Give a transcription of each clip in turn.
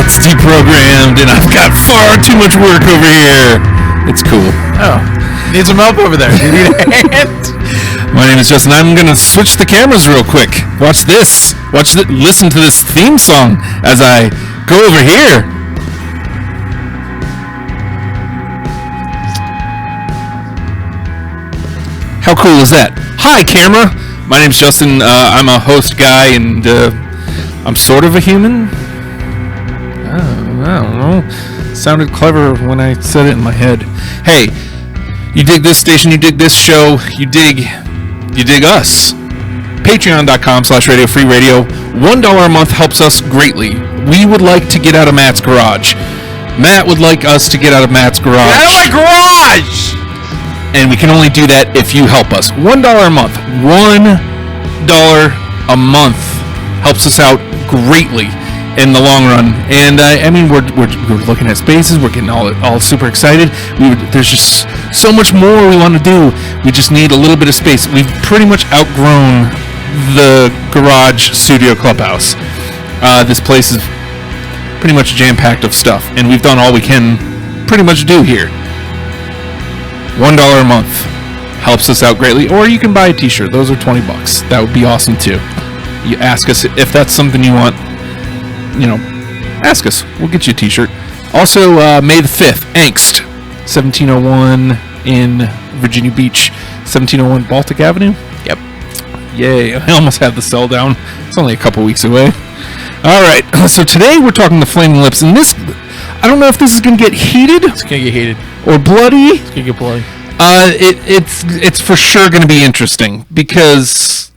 It's deprogrammed, and I've got far too much work over here. It's cool. Oh, need some help over there. You need a hand? My name is Justin. I'm going to switch the cameras real quick. Watch this. Listen to this theme song as I go over here. How cool is that? Hi, camera. My name's Justin. I'm a host guy, and I'm sort of a human. I don't know. Sounded clever when I said it in my head. Hey, you dig this station, you dig this show, you dig us. Patreon.com/Radio Free Radio. $1 a month helps us greatly. We would like to get out of Matt's garage. Matt would like us to get out of Matt's garage. Get out of my garage! And we can only do that if you help us. $1 a month. $1 a month helps us out greatly in the long run. And I mean, we're looking at spaces. We're getting all super excited. There's just so much more we want to do. We just need a little bit of space. We've pretty much outgrown the garage studio clubhouse. This place is pretty much jam-packed of stuff, and we've done all we can pretty much do here. $1 a month helps us out greatly, or you can buy a t-shirt. Those are $20. That would be awesome too. You ask us if that's something you want. Ask us. We'll get you a t-shirt. Also, May the 5th, Angst, 1701 in Virginia Beach, 1701 Baltic Avenue. Yep. Yay, I almost had the cell down. It's only a couple weeks away. All right, so today we're talking the Flaming Lips, and this, I don't know if this is going to get heated. It's going to get heated. Or bloody. It's going to get bloody. It's for sure going to be interesting, because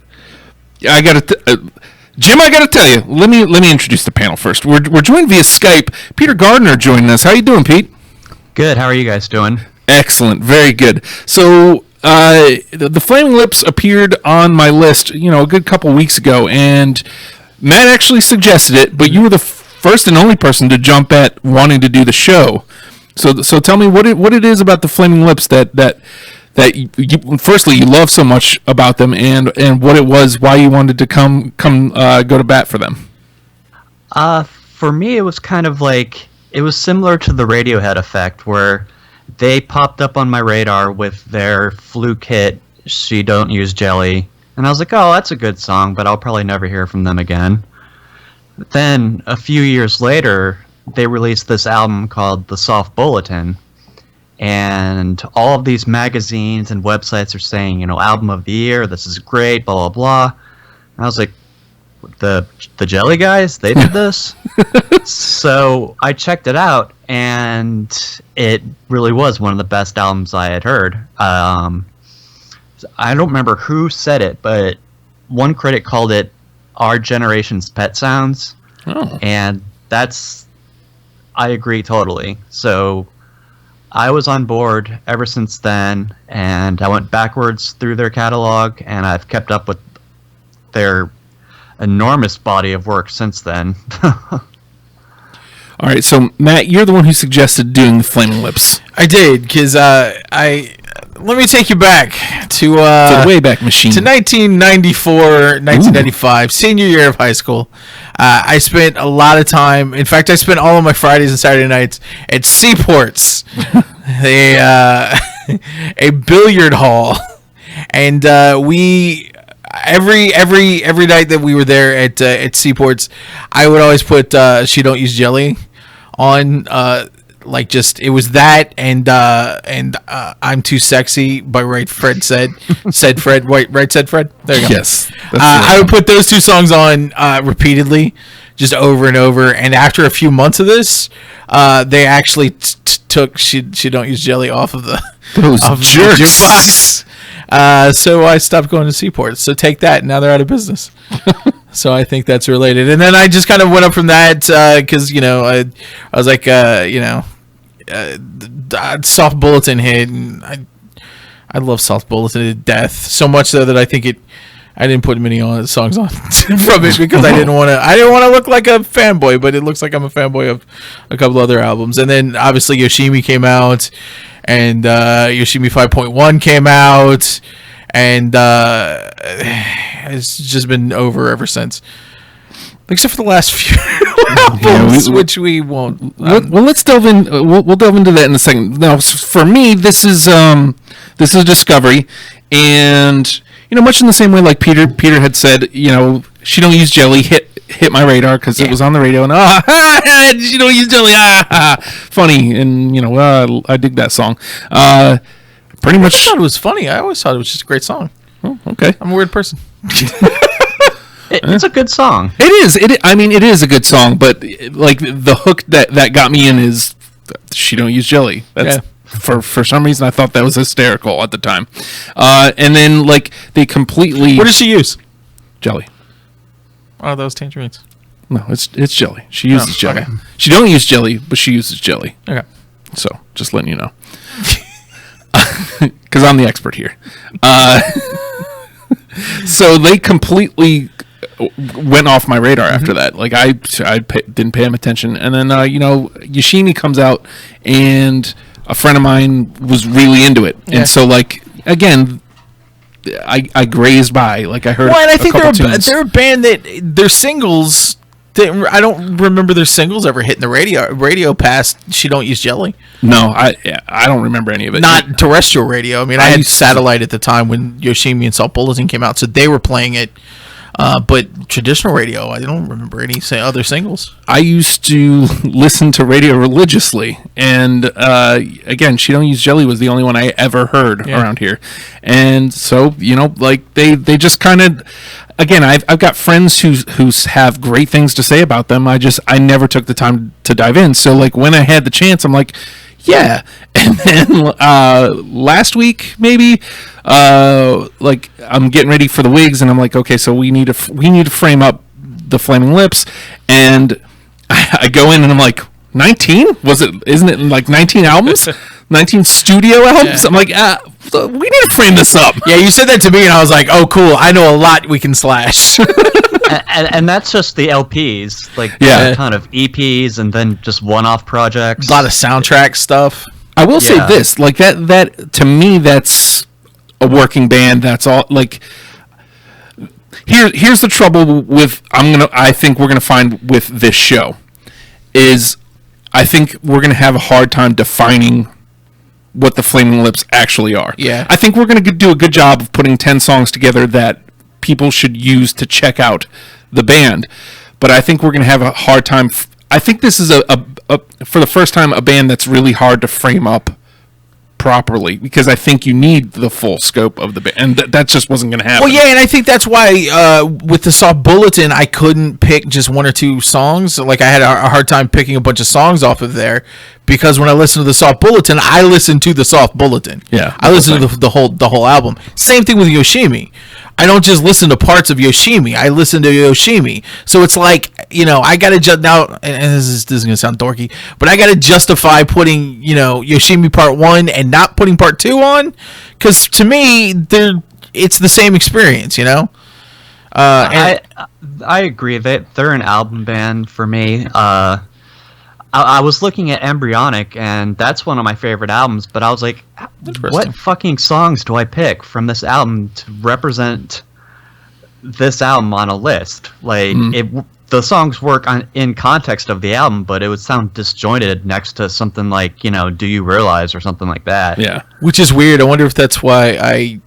Jim, I got to tell you, let me introduce the panel first. We're joined via Skype. Peter Gardner joining us. How you doing, Pete? Good. How are you guys doing? Excellent. Very good. So the Flaming Lips appeared on my list, a good couple weeks ago, and Matt actually suggested it, but you were the first and only person to jump at wanting to do the show. So tell me what it is about the Flaming Lips that you, firstly, you love so much about them, and what it was, why you wanted to come go to bat for them. For me, it was kind of like, it was similar to the Radiohead effect, where they popped up on my radar with their fluke hit, She Don't Use Jelly, and I was like, oh, that's a good song, but I'll probably never hear from them again. But then, a few years later, they released this album called The Soft Bulletin, and all of these magazines and websites are saying, album of the year, this is great, blah, blah, blah. And I was like, the Jelly guys, they did this? So I checked it out, and it really was one of the best albums I had heard. I don't remember who said it, but one critic called it our generation's Pet Sounds. Oh. And I agree totally. So I was on board ever since then, and I went backwards through their catalog, and I've kept up with their enormous body of work since then. All right, so Matt, you're the one who suggested doing the Flaming Lips. I did, because let me take you back to the Wayback Machine. To 1994, 1995, senior year of high school. I spent a lot of time. In fact, I spent all of my Fridays and Saturday nights at Seaports, a billiard hall, and we every night that we were there at Seaports, I would always put She Don't Use Jelly on. It was that and I'm Too Sexy by Right Fred Said Fred. Right Said Fred. There you go. Yes. I would put those two songs on repeatedly, just over and over. And after a few months of this, they actually took She Don't Use Jelly off of the jukebox. So I stopped going to Seaport. So take that. Now they're out of business. So I think that's related. And then I just kind of went up from that because, I was like, Soft Bulletin hit. And I love Soft Bulletin to death. So much so that I think I didn't put many songs on from it because I didn't want to look like a fanboy, but it looks like I'm a fanboy of a couple other albums. And then obviously Yoshimi came out, and Yoshimi 5.1 came out, and it's just been over ever since. except for the last few albums, which we won't. Well, let's delve in. We'll delve into that in a second. Now, for me, this is a discovery, and much in the same way like Peter had said, She Don't Use Jelly hit my radar because it was on the radio, and She Don't Use Jelly, funny, and I dig that song. Pretty much. I thought it was funny. I always thought it was just a great song. Oh, okay. I'm a weird person. It's a good song. It is. It is a good song, but like the hook that got me in is She Don't Use Jelly. That's for some reason I thought that was hysterical at the time. And then like they completely. What does she use? Jelly. Oh, those tangerines. No, it's jelly. She uses jelly. Okay. She don't use jelly, but she uses jelly. Okay. So just letting you know, because I'm the expert here. So they completely went off my radar after that. Like didn't pay him attention, and then Yoshimi comes out, and a friend of mine was really into it, and so like again. I grazed by, like I heard. Well, and I think tunes. they're a band that their singles. I don't remember their singles ever hitting the radio past She Don't Use Jelly. No, I don't remember any of it. Not terrestrial radio. I mean, I had satellite at the time when Yoshimi and Salt Bulletin came out, so they were playing it. But traditional radio, I don't remember any other singles. I used to listen to radio religiously, and again, She Don't Use Jelly was the only one I ever heard around here, and so like they just kind of, again, I've got friends who have great things to say about them. I never took the time to dive in. So like when I had the chance, I'm like, yeah. And then last week maybe. Like I'm getting ready for the wigs, and I'm like, okay, so we need to frame up the Flaming Lips, and I go in and I'm like, 19? Isn't it like 19 albums? 19 studio albums? I'm like, we need to frame this up. Yeah, you said that to me, and I was like, oh, cool. I know a lot we can slash. and that's just the LPs, like a ton of EPs, and then just one-off projects. A lot of soundtrack stuff. I will say this, like that to me, that's a working band. That's all. Like, here's the trouble with I think we're gonna find with this show is I think we're gonna have a hard time defining what the Flaming Lips actually are. Yeah. I think we're gonna do a good job of putting 10 songs together that people should use to check out the band, but I think we're gonna have a hard time. I think this is a for the first time a band that's really hard to frame up properly, because I think you need the full scope of the band, and that just wasn't going to happen. Well, yeah, and I think that's why with the Soft Bulletin, I couldn't pick just one or two songs. Like I had a hard time picking a bunch of songs off of there, because when I listen to the Soft Bulletin, I listen to the Soft Bulletin. Yeah, I listen to the whole album. Same thing with Yoshimi. I don't just listen to parts of Yoshimi. I listen to Yoshimi. So it's like, I got to just now, and this is going to sound dorky, but I got to justify putting, Yoshimi part 1 and not putting part 2 on, because to me, it's the same experience, I agree that they're an album band for me. I was looking at Embryonic, and that's one of my favorite albums, but I was like, what fucking songs do I pick from this album to represent this album on a list? Like, the songs work in context of the album, but it would sound disjointed next to something like, Do You Realize or something like that. Yeah. Which is weird. I wonder if that's why I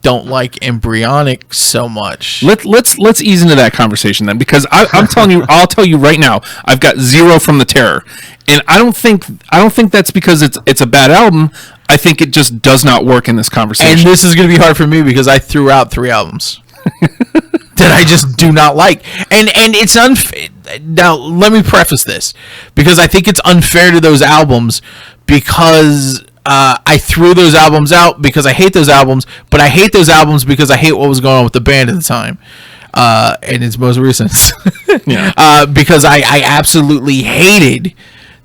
don't like Embryonic so much. Let's ease into that conversation then, because I'm telling you, I'll tell you right now, I've got 0 from The Terror, and I don't think that's because it's a bad album. I think it just does not work in this conversation. And this is going to be hard for me because I threw out 3 albums that I just do not like, and it's unfair. Now let me preface this, because I think it's unfair to those albums, because I threw those albums out because I hate those albums, but I hate those albums because I hate what was going on with the band at the time, and its most recent. Because I absolutely hated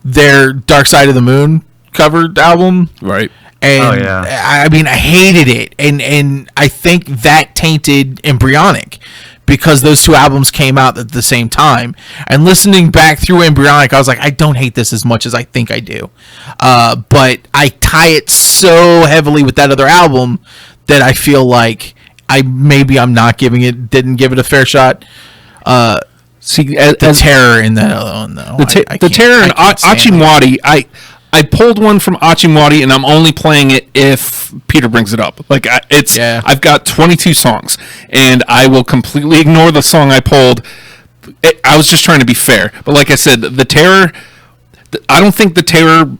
their Dark Side of the Moon covered album. Right. And I mean, I hated it, and I think that tainted Embryonic, because those 2 albums came out at the same time. And listening back through Embryonic, I was like, I don't hate this as much as I think I do. But I tie it so heavily with that other album that I feel like I'm not didn't give it a fair shot. See, the terror in that alone, though. The terror and Achimwadi, I pulled one from Achimwadi, and I'm only playing it if Peter brings it up. Like I've got 22 songs, and I will completely ignore the song I pulled. I was just trying to be fair, but like I said, the terror. I don't think the terror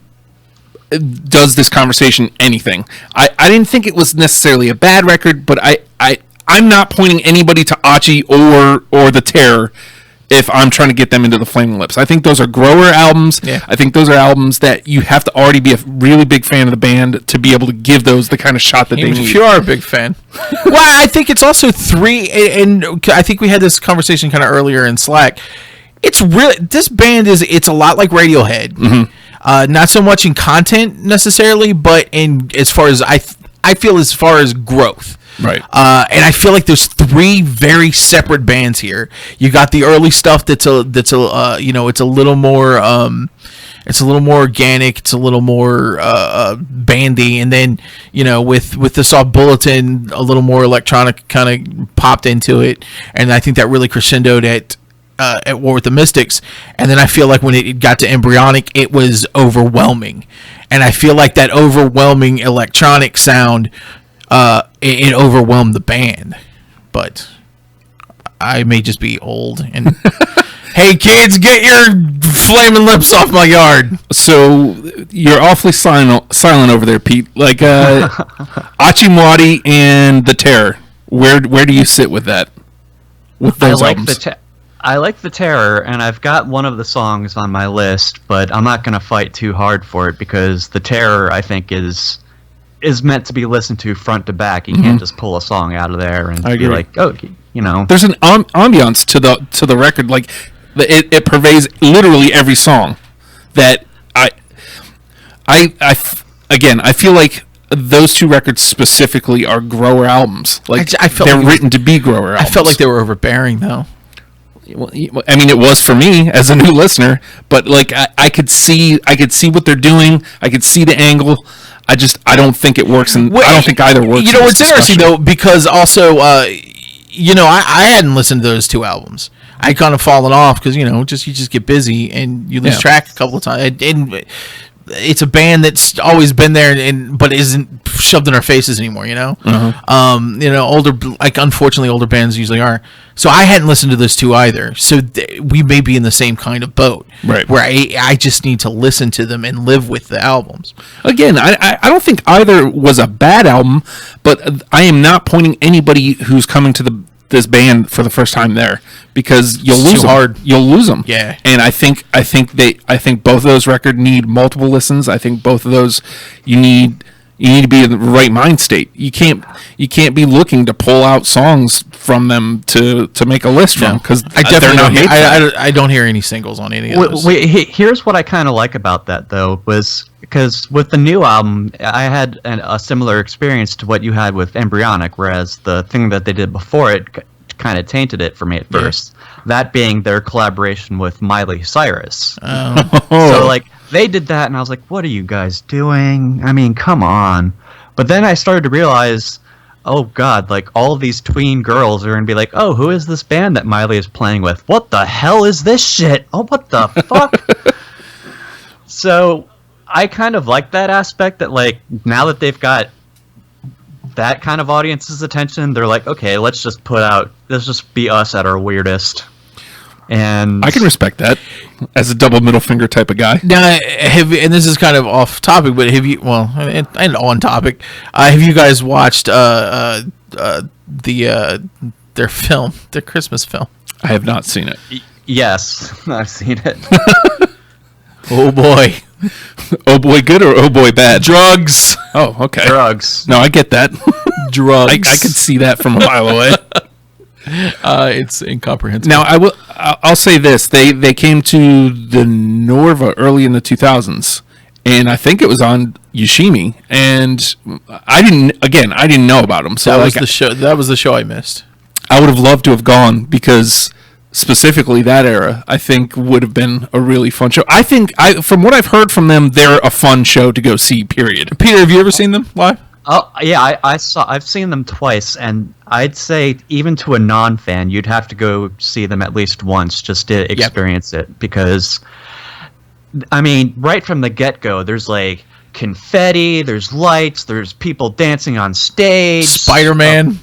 does this conversation anything. I didn't think it was necessarily a bad record, but I'm not pointing anybody to Achi or the terror if I'm trying to get them into the Flaming Lips. I think those are grower albums. Yeah. I think those are albums that you have to already be a really big fan of the band to be able to give those the kind of shot that they need. If you are a big fan. Well, I think it's also and I think we had this conversation kind of earlier in Slack. It's really, this band it's a lot like Radiohead. Mm-hmm. Not so much in content necessarily, but in as far as I feel as far as growth. Right. And I feel like there's three very separate bands here. You got the early stuff that's a it's a little more organic, it's a little more bandy, and then with the Soft Bulletin, a little more electronic kind of popped into it, and I think that really crescendoed at War with the Mystics. And then I feel like when it got to Embryonic, it was overwhelming, and I feel like that overwhelming electronic sound it overwhelmed the band. But I may just be old and hey kids, get your Flaming Lips off my yard. So you're awfully silent over there, Pete. Like Achimwadi and the Terror, where do you sit with that, with those albums? I like the Terror, and I've got one of the songs on my list, but I'm not going to fight too hard for it because the Terror, I think, is meant to be listened to front to back. You can't just pull a song out of there and be like, oh, There's an ambiance to the record, like it pervades literally every song. That I feel like those two records specifically are grower albums. Like I felt they're written to be grower albums. I felt like they were overbearing, though. Well, I mean, it was for me as a new listener, but like I could see what they're doing. I could see the angle. I don't think it works, and I don't think either works. It's interesting though, because also, I hadn't listened to those two albums. I kind of fallen off because you just get busy and you lose track a couple of times. And it's a band that's always been there, but isn't shoved in our faces anymore. Unfortunately, older bands usually are. So I hadn't listened to those two either. So we may be in the same kind of boat, right? Where I just need to listen to them and live with the albums. Again, I don't think either was a bad album, but I am not pointing anybody who's coming to this band for the first time there, because you'll lose them. Hard. You'll lose them. Yeah. And I think both of those records need multiple listens. I think both of those you need to be in the right mind state. You can't be looking to pull out songs from them to make a list from, because I don't hear any singles on any of those. Here's what I kind of like about that though, was because with the new album, I had a similar experience to what you had with Embryonic, whereas the thing that they did before it kind of tainted it for me at first. That being their collaboration with Miley Cyrus. Oh. So like they did that, and I was like, "What are you guys doing? I mean, come on!" But then I started to realize, oh God, like all of these tween girls are gonna be like, "Oh, who is this band that Miley is playing with? What the hell is this shit? Oh, what the fuck?" So I kind of like that aspect, that like now that they've got that kind of audience's attention, they're like, okay, let's just be us at our weirdest. And I can respect that as a double middle finger type of guy. Now, and this is kind of off topic, but and on topic, have you guys watched their film, their Christmas film? I have not seen it. Yes, I've seen it. Oh boy. Oh boy good or oh boy bad? Drugs. Oh, okay. Drugs. No, I get that. Drugs. I could see that from a mile away. It's incomprehensible. Now I'll say this: they came to the Norva early in the 2000s, and I think it was on Yoshimi, and I didn't know about them. So that was the show. That was the show I missed. I would have loved to have gone, because specifically that era, I think, would have been a really fun show. From what I've heard from them, they're a fun show to go see, period. Peter, have you ever seen them live? Oh yeah, I've seen them twice, and I'd say even to a non-fan, you'd have to go see them at least once just to experience it. Because, I mean, right from the get-go, there's like confetti, there's lights, there's people dancing on stage. Spider-Man.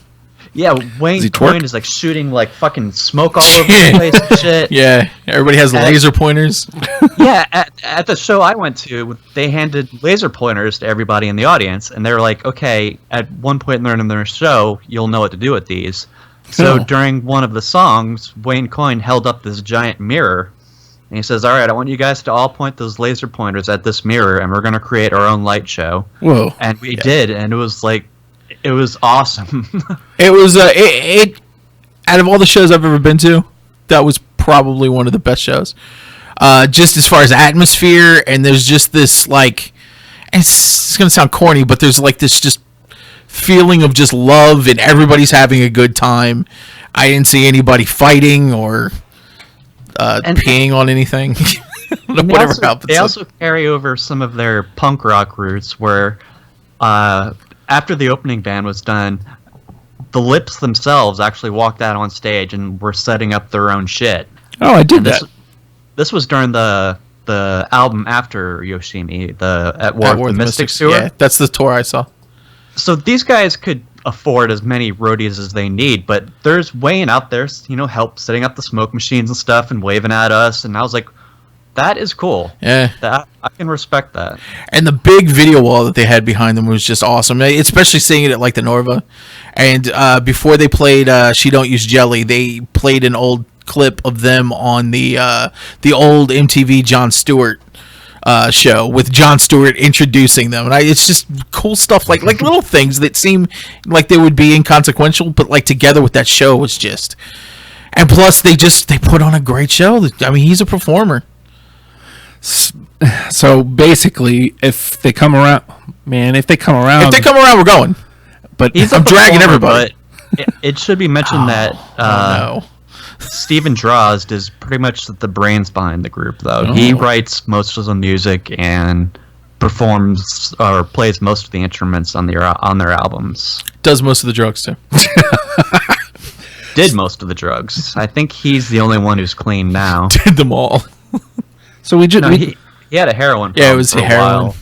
Yeah, Wayne Coyne is like shooting like fucking smoke all over the place and shit. Yeah, everybody has laser pointers. Yeah, at the show I went to, they handed laser pointers to everybody in the audience, and they were like, okay, at one point in their show, you'll know what to do with these. So during one of the songs, Wayne Coyne held up this giant mirror, and he says, all right, I want you guys to all point those laser pointers at this mirror, and we're going to create our own light show. Whoa. And we did, and it was like, it was awesome. It was out of all the shows I've ever been to, that was probably one of the best shows. Just as far as atmosphere, and there's just this like, it's gonna sound corny, but there's like this just feeling of just love, and everybody's having a good time. I didn't see anybody fighting or peeing on anything. They also carry over some of their punk rock roots, where after the opening band was done, the Lips themselves actually walked out on stage and were setting up their own shit. Oh, I did that. This was during the album after Yoshimi, the At War with the Mystics tour. Yeah, that's the tour I saw. So these guys could afford as many roadies as they need, but there's Wayne out there, help setting up the smoke machines and stuff and waving at us, and I was like, that is cool. Yeah. I can respect that. And the big video wall that they had behind them was just awesome, especially seeing it at like the Norva. And before they played She Don't Use Jelly, they played an old clip of them on the old MTV Jon Stewart show with Jon Stewart introducing them. And it's just cool stuff, like little things that seem like they would be inconsequential, but like together with that show was just... And plus, they put on a great show. I mean, he's a performer. So basically, if they come around, we're going. But I'm dragging everybody. It should be mentioned that Steven Drozd is pretty much the brains behind the group, though. He writes most of the music and performs or plays most of the instruments on their albums. Does most of the drugs too. Did most of the drugs. I think he's the only one who's clean now. Did them all. So he had a heroin problem. Yeah, it was for a heroin. while.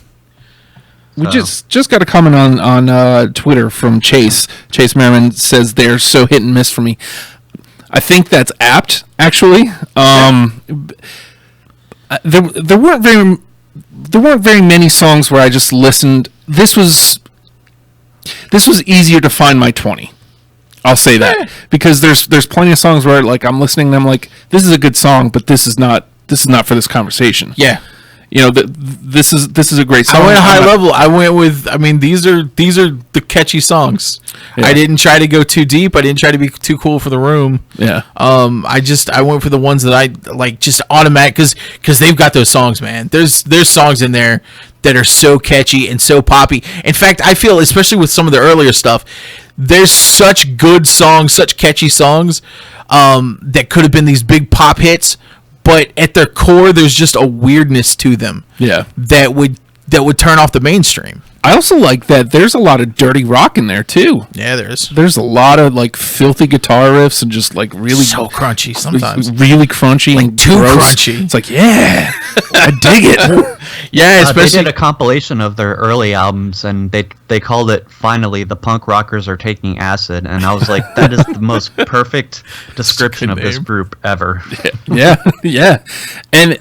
We just got a comment on Twitter from Chase. Chase Merriman says they're so hit and miss for me. I think that's apt, actually. There weren't very many songs where I just listened. This was easier to find my 20. I'll say that because there's plenty of songs where like I'm listening and I'm like, this is a good song, but this is not for this conversation. Yeah. This is a great song. I went high level. I went with. I mean, these are the catchy songs. Yeah. I didn't try to go too deep. I didn't try to be too cool for the room. Yeah. I went for the ones that I like, just automatic because they've got those songs, man. There's songs in there that are so catchy and so poppy. In fact, I feel especially with some of the earlier stuff, there's such good songs, such catchy songs that could have been these big pop hits. But at their core, there's just a weirdness to them. Yeah. That would turn off the mainstream. I also like that there's a lot of dirty rock in there too. Yeah, there is. There's a lot of like filthy guitar riffs and just like really so crunchy sometimes. Really crunchy, like and too gross. crunchy. It's like, yeah, I dig it. Yeah, especially they did a compilation of their early albums, and they called it "Finally, the Punk Rockers Are Taking Acid," and I was like, that is the most perfect description of this group ever. Yeah, and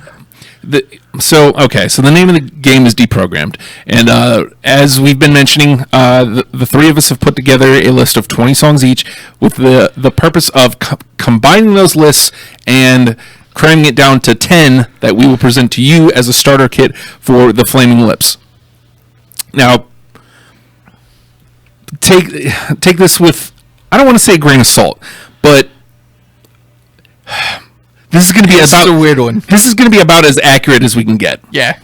so the name of the game is Deprogrammed, and as we've been mentioning, the three of us have put together a list of 20 songs each with the purpose of combining those lists and cramming it down to 10 that we will present to you as a starter kit for the Flaming Lips. Now, take this with, I don't want to say a grain of salt, but this is going to be a weird one. This is going to be about as accurate as we can get. Yeah.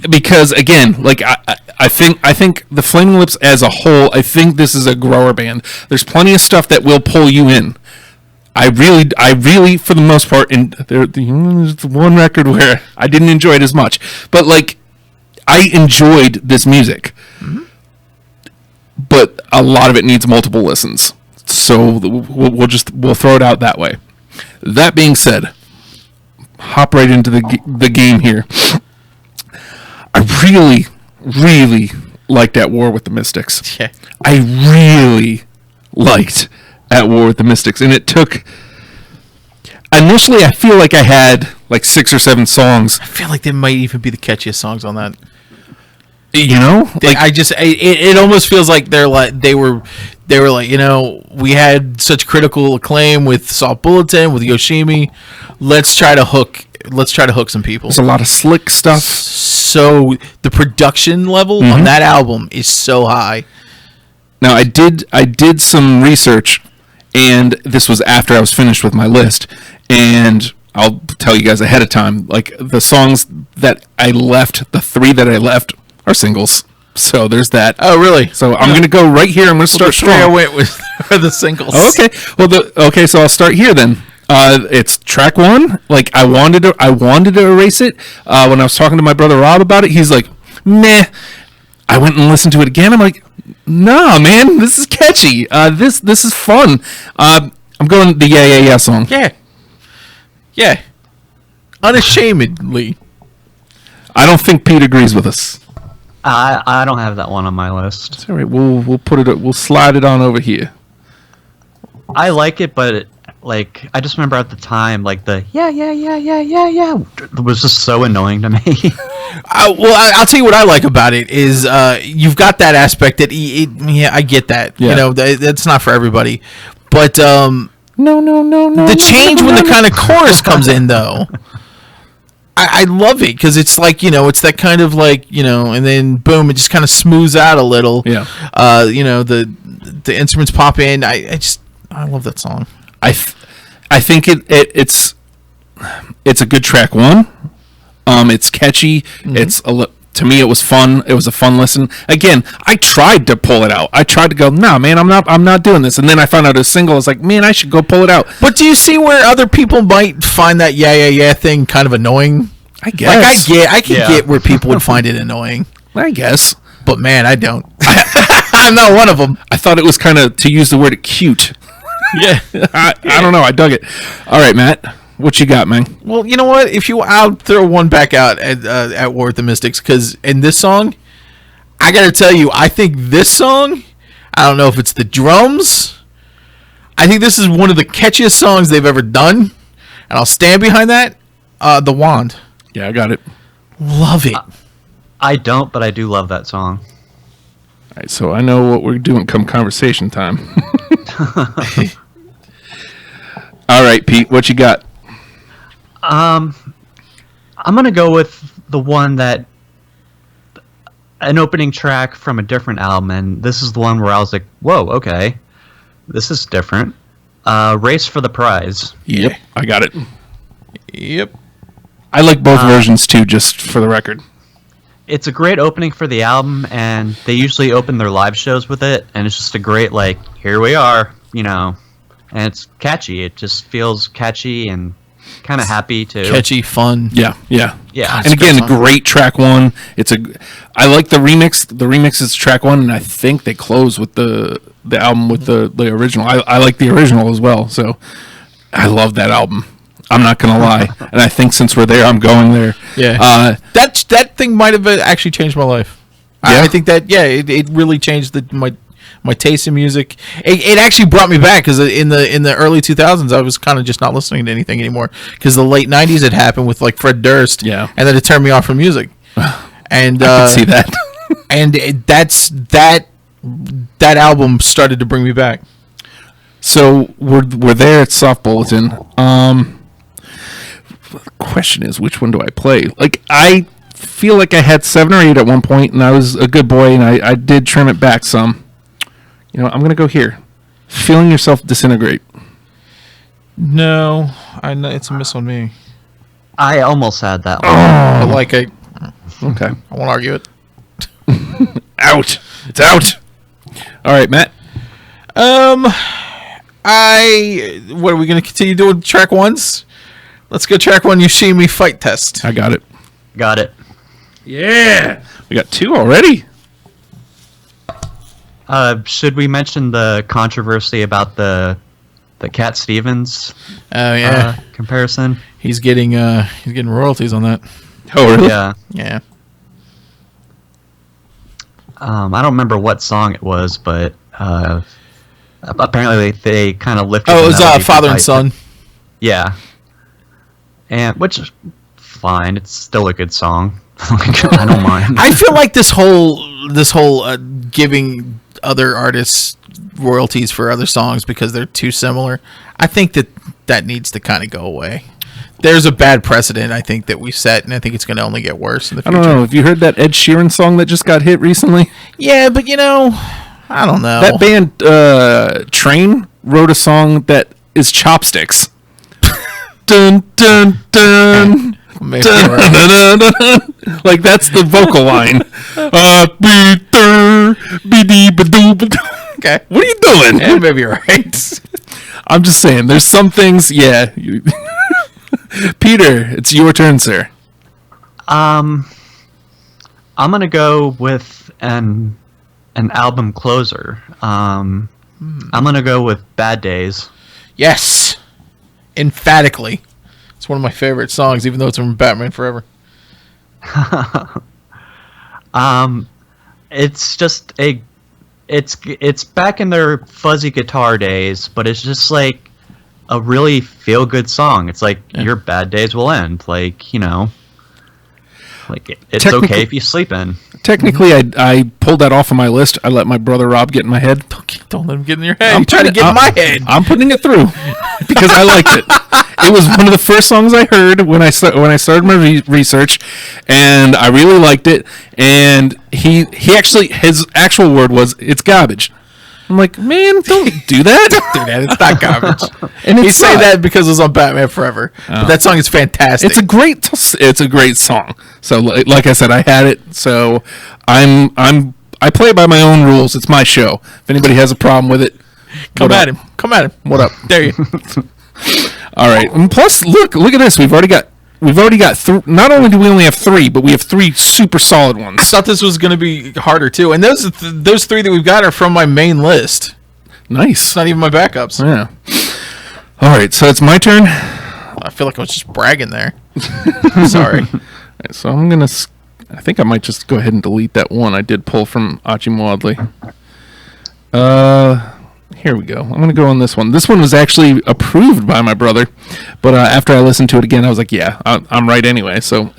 Because again, like I think the Flaming Lips as a whole, I think this is a grower band. There's plenty of stuff that will pull you in. I really, for the most part, and there's one record where I didn't enjoy it as much, but like I enjoyed this music. Mm-hmm. but a lot of it needs multiple listens. So we'll throw it out that way. That being said, hop right into the game here. I really, really liked At War with the Mystics. Yeah. I really liked At War with the Mystics, and it took. Initially, I feel like I had like 6 or 7 songs. I feel like they might even be the catchiest songs on that. You know, like it almost feels like they were like, you know, we had such critical acclaim with Soft Bulletin, with Yoshimi. Let's try to hook some people. There's a lot of slick stuff. So the production level on that album is so high. Now I did some research, and this was after I was finished with my list, and I'll tell you guys ahead of time, like the songs that I left, the 3 that I left are singles. So there's that. Oh, really? So I'm going to go right here. I'm going to start strong. I went with the singles. Okay. Well, so I'll start here then. It's track 1. Like I wanted to erase it. When I was talking to my brother Rob about it, he's like, "Meh." I went and listened to it again. I'm like, "Nah, man, this is catchy. This is fun." I'm going the Yeah Yeah Yeah song. Yeah. Unashamedly. I don't think Pete agrees with us. I don't have that one on my list. It's all right. We'll slide it on over here. I like it, but like I just remember at the time, like the yeah it was just so annoying to me. I'll tell you what I like about it is you've got that aspect that I get that. Yeah. You know, that's not for everybody, but no. The change when the kind of chorus comes in though. I love it because it's like, you know, it's that kind of like, you know, and then boom, it just kind of smooths out a little. Yeah. You know, the instruments pop in. I love that song. I think it's a good track 1. It's catchy. It's to me it was fun. It was a fun listen. Again, I tried to pull it out. I tried to go, "Nah, man, I'm not doing this." And then I found out a single. I was like, "Man, I should go pull it out." But do you see where other people might find that yeah thing kind of annoying? I guess. Like I can get where people would find it annoying. I guess. But man, I don't. I'm not one of them. I thought it was kind of, to use the word, cute. Yeah. I don't know. I dug it. All right, Matt. What you got, man? Well, you know what? I'll throw one back out at War with the Mystics, because in this song, I got to tell you, I think this song, I don't know if it's the drums, I think this is one of the catchiest songs they've ever done, and I'll stand behind that. The Wand. Yeah, I got it. Love it. I don't, but I do love that song. All right, so I know what we're doing come conversation time. All right, Pete, what you got? I'm gonna go with the one that an opening track from a different album, and this is the one where I was like, "Whoa, okay, this is different." Race for the Prize. Yep, I got it. Yep. I like both versions too, just for the record. It's a great opening for the album, and they usually open their live shows with it, and it's just a great, like, here we are, you know, and it's catchy. It just feels catchy and kind of happy too. Catchy, fun. Yeah. Yeah. And again, great track 1. I like the remix. The remix is track 1, and I think they close with the album with the original. I like the original as well, so I love that album. I'm not gonna lie, and I think since we're there, I'm going there. Yeah. That thing might have actually changed my life. Yeah? I think that it really changed my taste in music. It actually brought me back, because in the early 2000s I was kind of just not listening to anything anymore, because the late 90s had happened with like Fred Durst. Yeah. And then it turned me off from music. And I can see that. And that album started to bring me back. So we're there at Soft Bulletin. The question is, which one do I play? Like, I feel like I had 7 or 8 at one point, and I was a good boy, and I did trim it back some. You know, I'm going to go here. Feeling Yourself Disintegrate. No, I know it's a miss on me. I almost had that one. But like Okay. I won't argue it. Out. It's out. All right, Matt. What are we going to continue doing track 1s? Let's go track 1, Yoshimi Fight Test. I got it. Got it. Yeah. We got 2 already. Should we mention the controversy about the Cat Stevens Oh yeah, comparison? he's getting royalties on that. Oh, really? Yeah. Yeah. I don't remember what song it was, but apparently they kind of lifted. Oh, it the was melody father from and son. Yeah, and which is fine. It's still a good song. I don't mind. I feel like this whole giving other artists royalties for other songs because they're too similar. I think that needs to kind of go away. There's a bad precedent I think that we set, and I think it's going to only get worse in the I future. don't know. Have you heard that Ed Sheeran song that just got hit recently? Yeah, but I don't know. That band Train wrote a song that is chopsticks. Dun dun dun. Maybe Dun, right. dun, dun, dun, dun. Like that's the vocal line. Okay. What are you doing? Yeah, maybe you're right. I'm just saying. There's some things. Yeah. Peter, it's your turn, sir. I'm gonna go with an album closer. I'm gonna go with Bad Days. Yes. Emphatically. It's one of my favorite songs, even though it's from Batman Forever. It's just it's back in their fuzzy guitar days, but it's just like a really feel good song. It's like your bad days will end. Like, like it's okay if you sleep in. Technically, I pulled that off of my list. I let my brother Rob get in my head. Don't let him get in your head. I'm I'm trying to putting- get in my head. I'm putting it through because I liked it. It was one of the first songs I heard when I started my research, and I really liked it. And he actually, his actual word was, "It's garbage." I'm like, man, don't do that. Do that. It's not garbage. And He it's say not. that because it was on Batman Forever. But that song is fantastic. It's a great song. So like I said, I had it. So I play by my own rules. It's my show. If anybody has a problem with it, Come what at up? him. Come at him. What up? There you All right. And plus, look at this. We've already got not only do we only have 3, but we have 3 super solid ones. thought this was going to be harder, too. And those 3 that we've got are from my main list. Nice. It's not even my backups. Yeah. All right. So it's my turn. I feel like I was just bragging there. Sorry. So I'm gonna. I think I might just go ahead and delete that one I did pull from Audley. Here we go. I'm going to go on this one. This one was actually approved by my brother, but after I listened to it again, I was like, yeah, I'm right anyway. So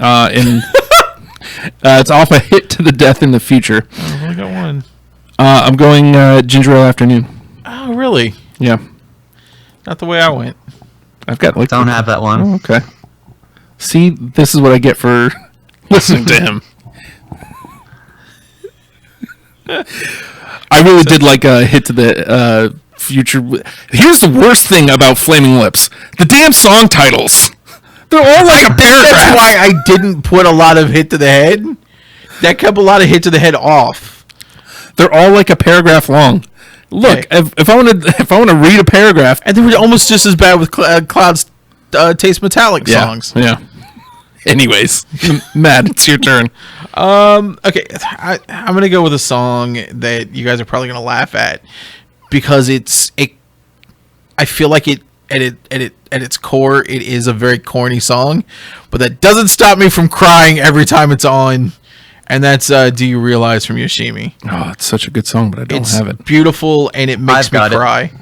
it's off a Hit to the Death in the Future. I've only got one. I'm going Ginger Ale Afternoon. Oh, really? Yeah. Not the way I went. I've got like... Don't have that one. Oh, okay. See, this is what I get for listening to him. I really did like a Hit to the Future. Here's the worst thing about Flaming Lips. The damn song titles. They're all like a paragraph. That's why I didn't put a lot of Hit to the Head. That kept a lot of Hit to the Head off. They're all like a paragraph long. Look, Okay. if I want to read a paragraph, And they were almost just as bad with Cloud's Taste Metallic songs. Yeah. Anyways, Matt, it's your turn. Okay, I'm gonna go with a song that you guys are probably gonna laugh at because I feel like at its core, it is a very corny song, but that doesn't stop me from crying every time it's on. And that's "Do You Realize" from Yoshimi. Oh, it's such a good song, but I don't It's have it. beautiful, and it makes I've me got it. cry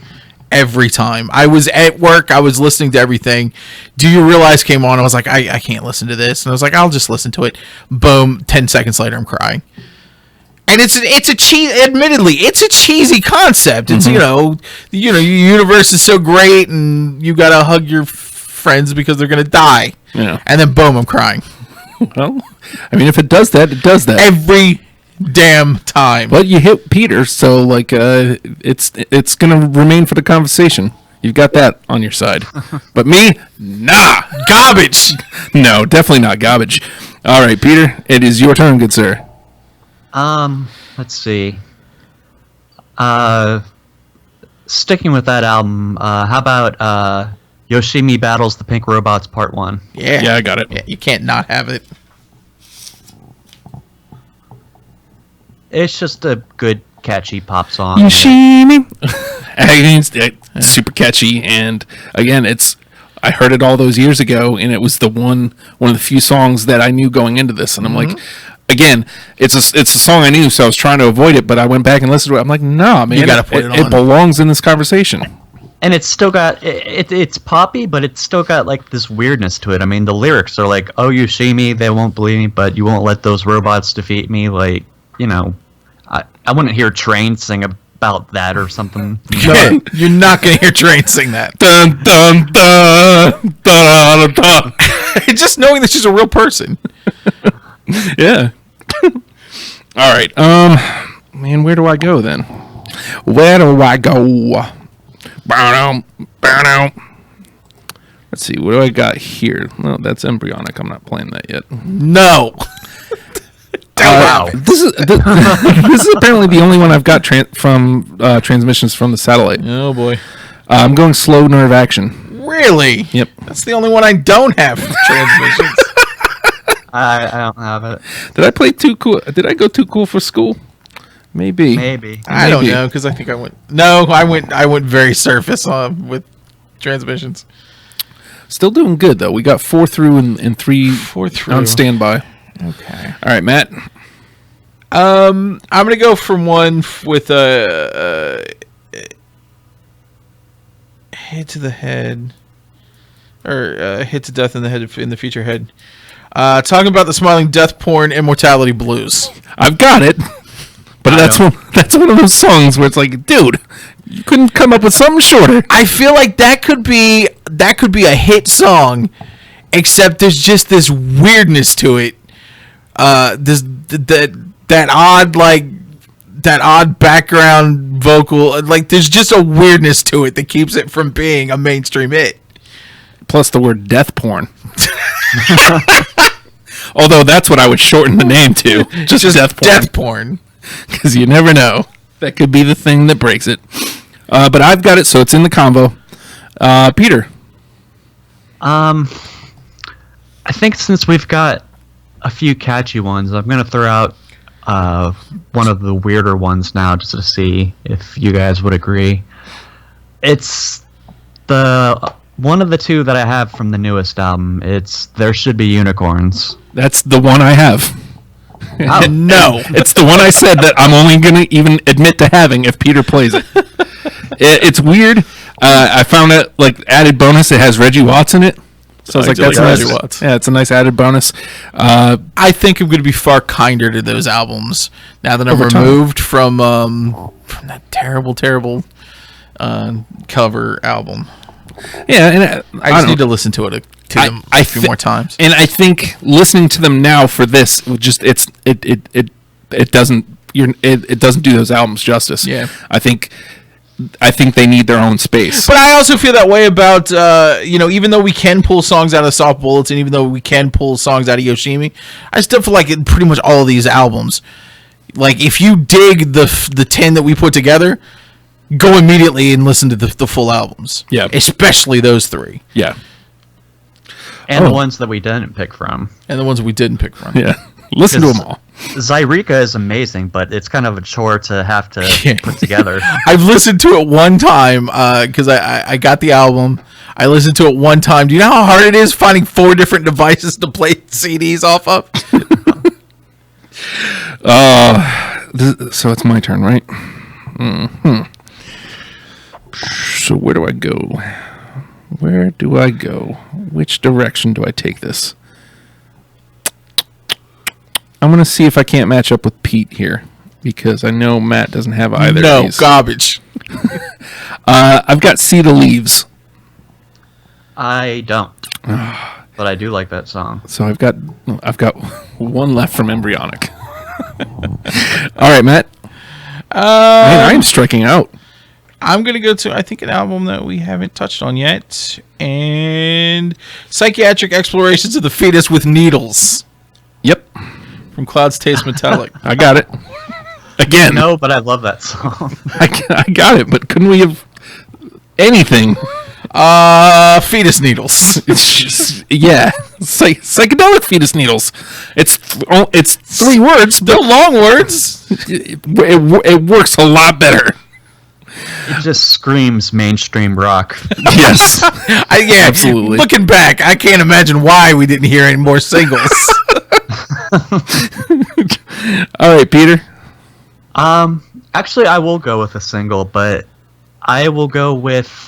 every time. I was at work, I was listening to everything. "Do You Realize" came on. I was like, I can't listen to this, and I was like, I'll just listen to it. Boom! 10 seconds later, I'm crying. And it's a admittedly, it's a cheesy concept. It's your universe is so great, and you gotta hug your friends because they're gonna die. Yeah. And then boom, I'm crying Well, I mean, if it does that, it does that. every damn time. But you hit Peter, so like it's gonna remain for the conversation. You've got that on your side. But me, nah, garbage. No, definitely not garbage. All right, Peter, it is your turn, good sir. Let's see. Sticking with that album, how about Yoshimi Battles the Pink Robots Part 1? Yeah, I got it. Yeah, you can't not have it. It's just a good catchy pop song. You see me? It's super catchy, and again, I heard it all those years ago, and it was one of the few songs that I knew going into this, and I'm like, again, it's a song I knew, so I was trying to avoid it, but I went back and listened to it. I'm like, nah, man, You gotta put it on. It belongs in this conversation. And it's still got it's poppy, but it's still got like this weirdness to it. I mean, the lyrics are like, "Oh, you see me, they won't believe me, but you won't let those robots defeat me." Like, I wouldn't hear Train sing about that or something. No, you're not gonna hear Train sing that. Dun, dun, dun, dun, dun, dun. Just knowing that she's a real person. Yeah. All right. Man, where do I go then? Where do I go? Let's see. What do I got here? No, that's embryonic. I'm not playing that yet. No. Wow. This is apparently the only one I've got from transmissions from the satellite. Oh boy. I'm going slow nerve action. Really? Yep. That's the only one I don't have for transmissions. I don't have it. Did I play too cool? Did I go too cool for school? Maybe. I don't know, because I think I went. No, I went very surface with transmissions. Still doing good though. We got 4 through and 3 through on standby. Okay. All right, Matt. I'm gonna go from one with a hit to the head, or hit to death in the head in the feature head. Talking about the smiling death porn immortality blues. I've got it. But that's one of those songs where it's like, dude, you couldn't come up with something shorter. I feel like that could be a hit song, except there's just this weirdness to it. That odd background vocal, like there's just a weirdness to it that keeps it from being a mainstream hit. Plus the word death porn. Although that's what I would shorten the name to. Just death porn. Death porn. Because you never know. That could be the thing that breaks it. But I've got it, so it's in the combo. Peter. I think since we've got a few catchy ones, I'm going to throw out one of the weirder ones now just to see if you guys would agree. It's the one of the two that I have from the newest album. It's There Should Be Unicorns. That's the one I have. Oh. No. It's the one I said that I'm only going to even admit to having if Peter plays it. It's weird. I found it like added bonus. It has Reggie Watts in it. So I was like, that's nice. Reggie Watts. Yeah, it's a nice added bonus. I think I'm going to be far kinder to those albums now that I'm removed from that terrible cover album. Yeah, and I just need to listen to it a few more times. And I think listening to them now for this, just it doesn't do those albums justice. Yeah, I think they need their own space. But I also feel that way about even though we can pull songs out of Soft Bullets and even though we can pull songs out of Yoshimi, I still feel like in pretty much all of these albums, like if you dig the 10 that we put together, go immediately and listen to the full albums. Yeah, especially those 3. Yeah, and the ones that we didn't pick from, and the ones we didn't pick from. Yeah, listen to them all. Zyrika is amazing, but it's kind of a chore to have to put together. I've listened to it one time because I got the album. I listened to it one time. Do you know how hard it is finding 4 different devices to play CDs off of? So it's my turn, right? Mm-hmm. So where do I go? Where do I go? Which direction do I take this? I'm going to see if I can't match up with Pete here, because I know Matt doesn't have either of these. No, garbage. I've got See the Leaves. I don't. But I do like that song. So I've got one left from Embryonic. All right, Matt. Man, I'm striking out. I'm going to go to, I think, an album that we haven't touched on yet. And Psychiatric Explorations of the Fetus with Needles. Yep. From Cloud's Taste Metallic. I got it. Again. No, but I love that song. I got it, but couldn't we have anything? Fetus needles. It's just, yeah, psychedelic fetus needles. It's 3 words. They're long words. It works a lot better. It just screams mainstream rock. Yes, Absolutely. Looking back, I can't imagine why we didn't hear any more singles. All right, Peter. Actually, I will go with a single, but I will go with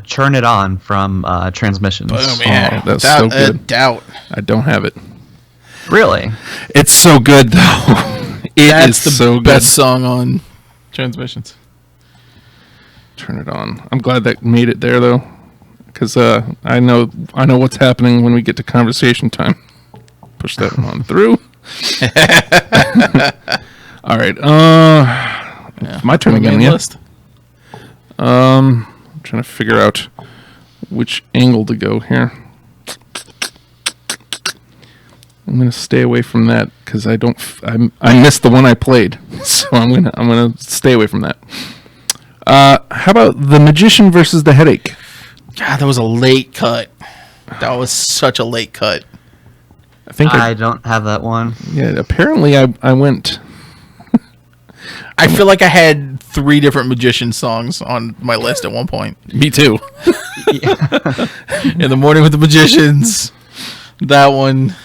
"Turn It On" from Transmissions. Boom, yeah. That's Without so good. a doubt. I don't have it. Really? It's so good, though. That's the so good. best song on Transmissions. Turn it on. I'm glad that made it there, though, because I know what's happening when we get to conversation time. Push that on through. All right. My turn again. Yeah. I'm trying to figure out which angle to go here. I'm gonna stay away from that because I missed the one I played, so I'm gonna stay away from that. How about The Magician versus The Headache? God, that was a late cut. That was such a late cut. I think I don't have that one. Yeah, apparently I went. I feel like I had 3 different Magician songs on my list at one point. Me too. In the Morning with the Magicians. That one.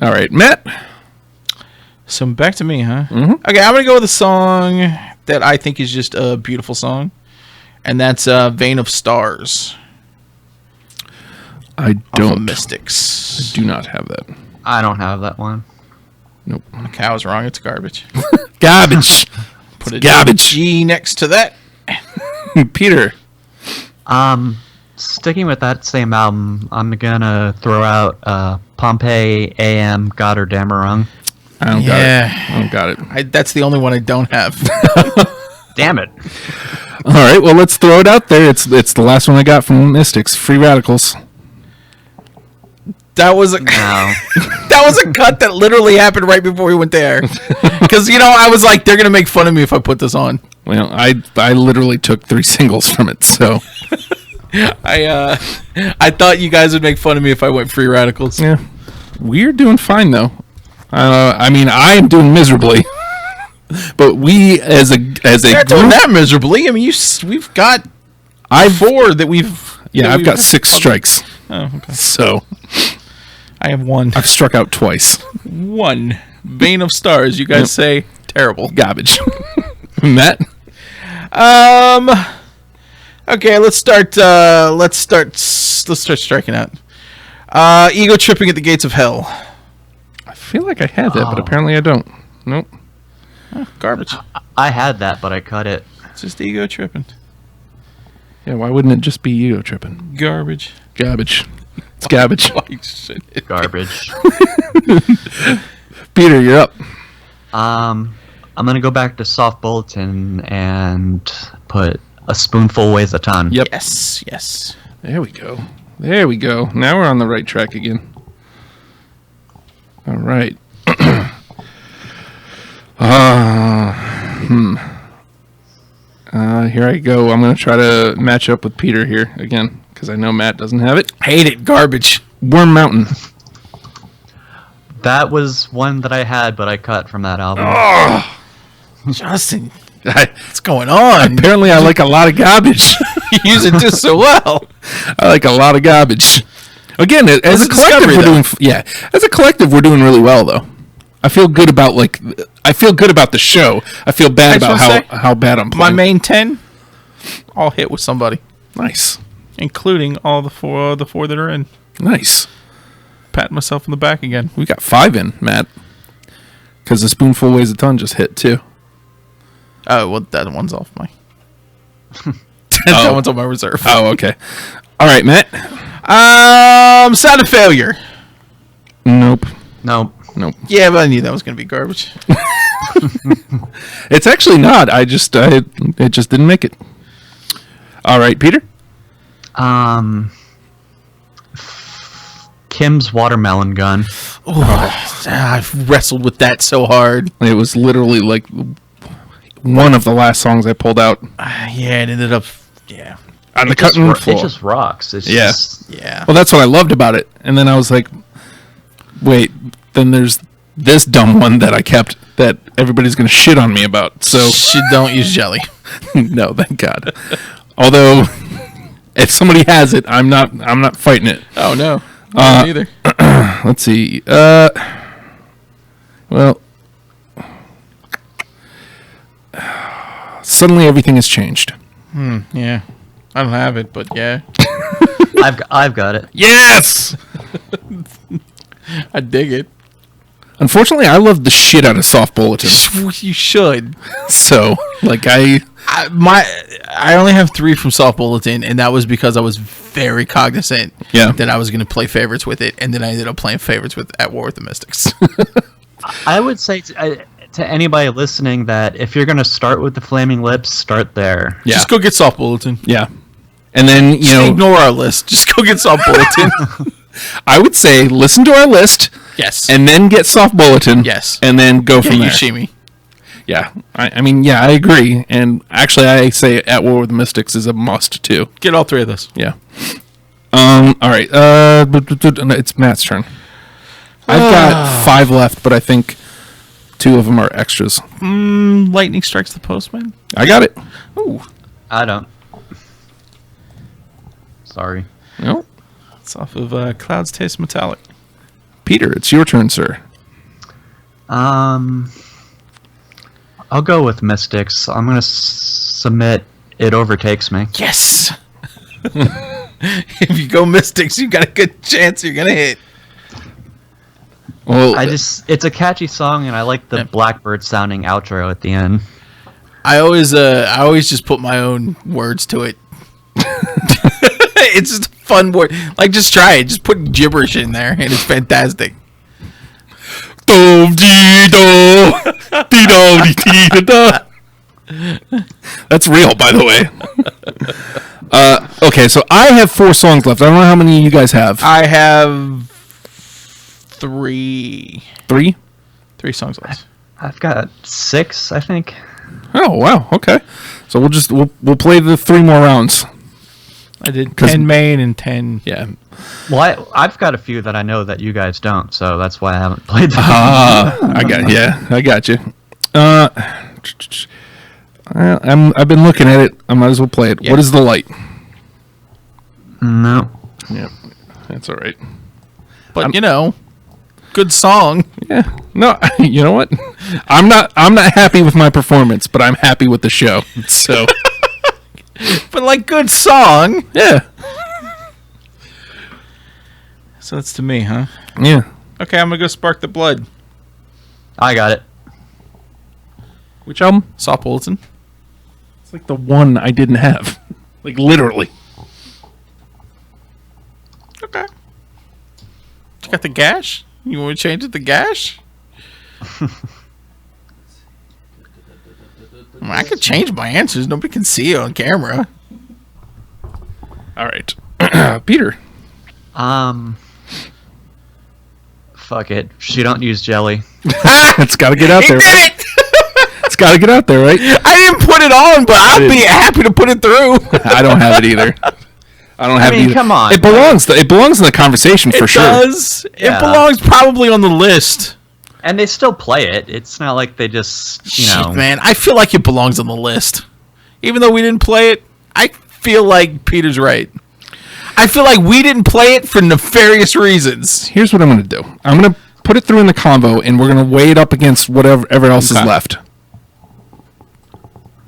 All right, Matt. So back to me, huh? Mm-hmm. Okay, I'm going to go with a song that I think is just a beautiful song. And that's Vein of Stars. I don't. Mystics. I do not have that. I don't have that one. Nope. Okay, I was wrong. It's garbage. Garbage. Put a Garbage. G next to that. Peter. Sticking with that same album, I'm gonna throw out Pompeii AM God or Damarung. I don't got it. I don't got it. That's the only one I don't have. Damn it. All right, well, let's throw it out there. It's the last one I got from Mystics. Free Radicals. That was a No. that was a cut that literally happened right before we went there. Because I was like, they're gonna make fun of me if I put this on. Well, I literally took 3 singles from it, so I thought you guys would make fun of me if I went Free Radicals. yeah, we're doing fine though. I mean, I am doing miserably, but we as a You're not doing that miserably. I mean, we've got 4 that we've. Yeah, I've got 6 strikes. Oh, okay. So I have 1. I've struck out twice. 1 Vein of Stars. You guys say terrible. Garbage. Matt. Okay, let's start striking out. Ego Tripping at the Gates of Hell. I feel like I had that, but apparently I don't. Nope. Garbage. I had that, but I cut it. It's just ego tripping. Yeah, why wouldn't it just be ego tripping? Garbage. Garbage. It's garbage. Garbage. Peter, you're up. I'm gonna go back to Soft Bulletin and put A Spoonful Weighs a Ton. Yep. Yes. There we go. There we go. Now we're on the right track again. All right. Here I go. I'm going to try to match up with Peter here again because I know Matt doesn't have it. Hate it. Garbage. Worm Mountain. That was one that I had, but I cut from that album. Oh, Justin, what's going on? Apparently I like a lot of garbage. You use it just so well. I like a lot of garbage. Again, as a collective, we're doing. Yeah, as a collective, we're doing really well, though. I feel good about the show. I feel bad about how bad I'm playing. My main 10, all hit with somebody. Nice, including all the four that are in. Nice. Patting myself on the back again. We got 5 in, Matt. Because The Spoonful Weighs a Ton just hit too. Oh well, that one's off my. That one's on my reserve. Oh, okay. All right, Matt. Sound of Failure. Nope. Yeah, but I knew that was going to be garbage. It's actually not. It just didn't make it. All right, Peter. Kim's Watermelon Gun. I've wrestled with that so hard. It was literally like one of the last songs I pulled out. Yeah, it ended up. Yeah. on the It just cutting room ro- floor. It just rocks. It's Yeah. just, Yeah. Well, that's what I loved about it. And then I was like, wait, then there's this dumb one that I kept that everybody's going to shit on me about. So, She don't use jelly. no, thank God. Although, if somebody has it, I'm not fighting it. Oh no. Neither. Let's see. Well, suddenly everything has changed. Yeah. I don't have it, but yeah. I've got it. Yes! I dig it. Unfortunately, I love the shit out of Soft Bulletin. You should. So, like, I only have 3 from Soft Bulletin, and that was because I was very cognizant that I was going to play favorites with it, and then I ended up playing favorites with At War with the Mystics. I would say to anybody listening that if you're going to start with the Flaming Lips, start there. Yeah. Just go get Soft Bulletin. Yeah. And then, you know, Ignore our list. Just go get Soft Bulletin. I would say listen to our list. Yes. And then get Soft Bulletin. Yes. And then go from there. Yushimi. Yeah. I mean, yeah, I agree. And actually, I say At War with the Mystics is a must, too. Get all 3 of those. Yeah. All right. It's Matt's turn. I've got 5 left, but I think 2 of them are extras. Lightning Strikes the Postman. I got it. Ooh. I don't. Sorry. No. It's off of Clouds Taste Metallic. Peter, it's your turn, sir. I'll go with Mystics. I'm going to submit It Overtakes Me. Yes. If you go Mystics, you got a good chance you're gonna hit. Well, It's a catchy song, and I like the Blackbird sounding outro at the end. I always just put my own words to it. It's just a fun word. Like, just try it. Just put gibberish in there, and it's fantastic. That's real, by the way. Okay, so I have 4 songs left. I don't know how many you guys have. I have 3. 3? 3 songs left. I've got 6, I think. Oh wow. Okay. So we'll play the 3 more rounds. I did 10 main and 10. Yeah. Well, I've got a few that I know that you guys don't, so that's why I haven't played them. I got you. I've been looking at it. I might as well play it. Yeah. What is the light? No. Yeah, that's all right. But good song. Yeah. No, you know what? I'm not happy with my performance, but I'm happy with the show. So, But like, good song. yeah. So that's to me, huh? Yeah. Okay, I'm gonna go Spark the Blood. I got it. Which album? Soft Bulletin. It's like the one I didn't have. Like literally. Okay. You got the gash? You want to change it to gash? I could change my answers. Nobody can see it on camera. All right. Peter. Fuck it. She don't use jelly. It's got to get out He there. did Right? it! It's got to get out there, right? I didn't put it on, but I'd be happy to put it through. I don't have it either. I don't have it either. come on. It belongs in the conversation for sure. It does. Yeah. It belongs probably on the list. And they still play it. It's not like they just, Shit, man. I feel like it belongs on the list. Even though we didn't play it, I feel like Peter's right. I feel like we didn't play it for nefarious reasons. Here's what I'm going to do. I'm going to put it through in the combo, and we're going to weigh it up against whatever else is left.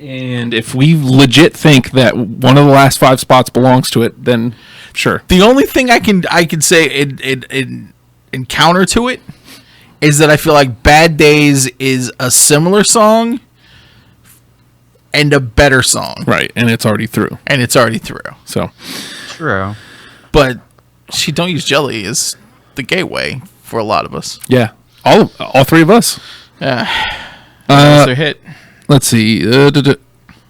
And if we legit think that one of the last 5 spots belongs to it, then sure. The only thing I can say in counter to it is that I feel like Bad Days is a similar song and a better song. Right, and it's already through. So, True. But She Don't Use Jelly is the gateway for a lot of us. yeah. All 3 of us. Yeah. That's their hit. Let's see.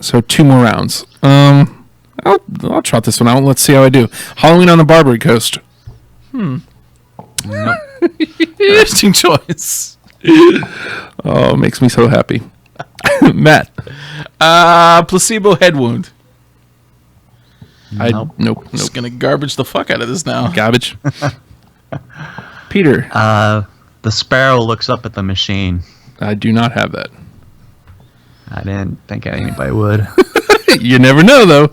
So 2 more rounds. I'll trot this one out. Let's see how I do. Halloween on the Barbary Coast. Nope. Interesting choice. Oh, it makes me so happy. Matt. Placebo Head Wound. Nope. Just gonna garbage the fuck out of this now. Garbage. Peter. The sparrow looks up at the machine. I do not have that. I didn't think anybody would. You never know, though.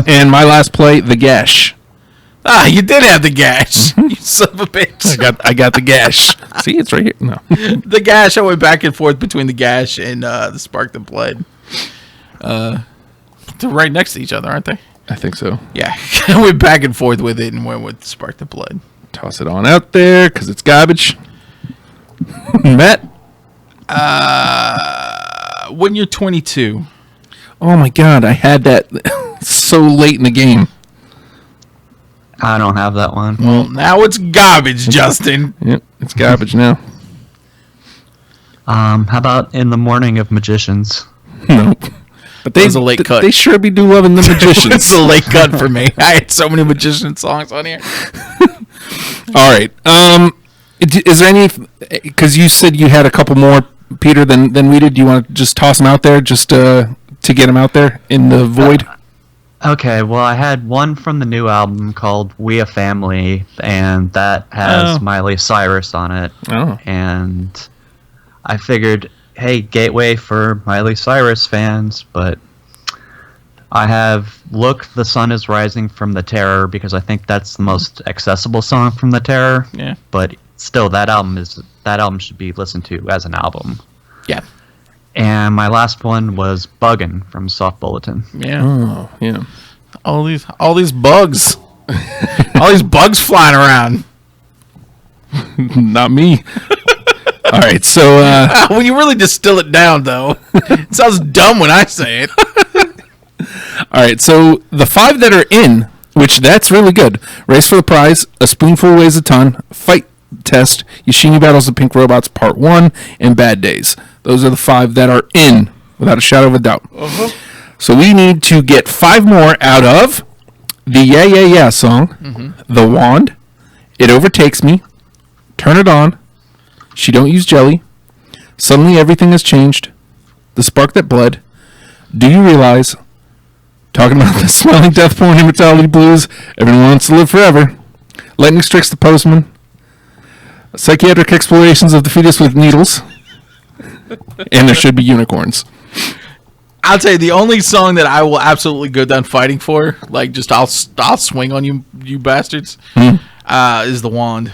And my last play, The Gash. Ah, you did have the gash. You son of a bitch. I got the gash. See, it's right here. No. The gash, I went back and forth between the gash and the spark that bled. They're right next to each other, aren't they? I think so. Yeah. I went back and forth with it and went with the spark that bled. Toss it on out there because it's garbage. Matt? When you're 22. Oh my God, I had that so late in the game. I don't have that one. Well, now it's garbage, Justin. Yep, it's garbage now. How about In the Morning of Magicians? Nope. But That was a late cut. They sure be do loving the magicians. It's a late cut for me. I had so many magician songs on here. All right. Is there any? Because you said you had a couple more, Peter, than we did. Do you want to just toss them out there, just to get them out there in the void? Okay, well, I had one from the new album called We a Family, and that has Miley Cyrus on it. Oh. And I figured, hey, gateway for Miley Cyrus fans, but I have Look, the Sun is Rising from The Terror, because I think that's the most accessible song from The Terror. Yeah. But still, that album should be listened to as an album. Yeah. And my last one was Buggin' from Soft Bulletin. Yeah. Oh, yeah. All these bugs. All these bugs flying around. Not me. All right, so When you really distill it down, though, it sounds dumb when I say it. all right, so the 5 that are in, which that's really good. Race for the Prize, A Spoonful Weighs a Ton, Fight Test, Yoshimi Battles the Pink Robots Part 1, and Bad Days. Those are the 5 that are in, without a shadow of a doubt. Uh-huh. So we need to get 5 more out of the Yeah Yeah Yeah song, The Wand, It Overtakes Me, Turn It On, She Don't Use Jelly, Suddenly Everything Has Changed, The Spark That Bled, Do You Realize, talking about the Smiling Death Porn Immortality Blues, Everyone Wants to Live Forever, Lightning Strikes the Postman, Psychiatric Explorations of the Fetus with Needles, and There Should Be Unicorns. I'll tell you, the only song that I will absolutely go down fighting for, like just I'll swing on you bastards, is The Wand.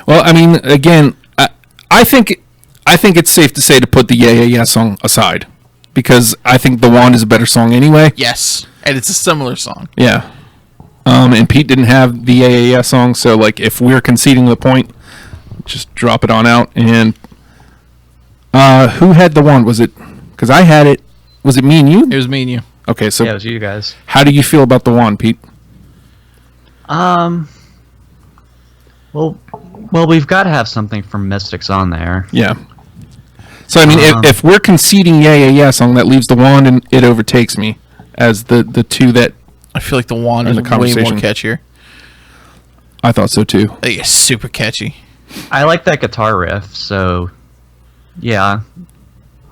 Well, I mean, again, I think it's safe to say to put the Yeah Yeah Yeah song aside, because I think The Wand is a better song anyway. Yes, and it's a similar song. Yeah. And Pete didn't have the Yeah Yeah Yeah song, so like if we're conceding the point, just drop it on out. And who had The Wand? Was it? Because I had it. Was it me and you? It was me and you. Okay, so Yeah, it was you guys. how do you feel about The Wand, Pete? Well, we've got to have something from Mystics on there. Yeah. So I mean, if we're conceding Yeah Yeah Yeah song, that leaves The Wand and It Overtakes Me as the 2 that I feel like The Wand is the way conversation. more catchier. I thought so too. I think it's super catchy. I like that guitar riff, so yeah,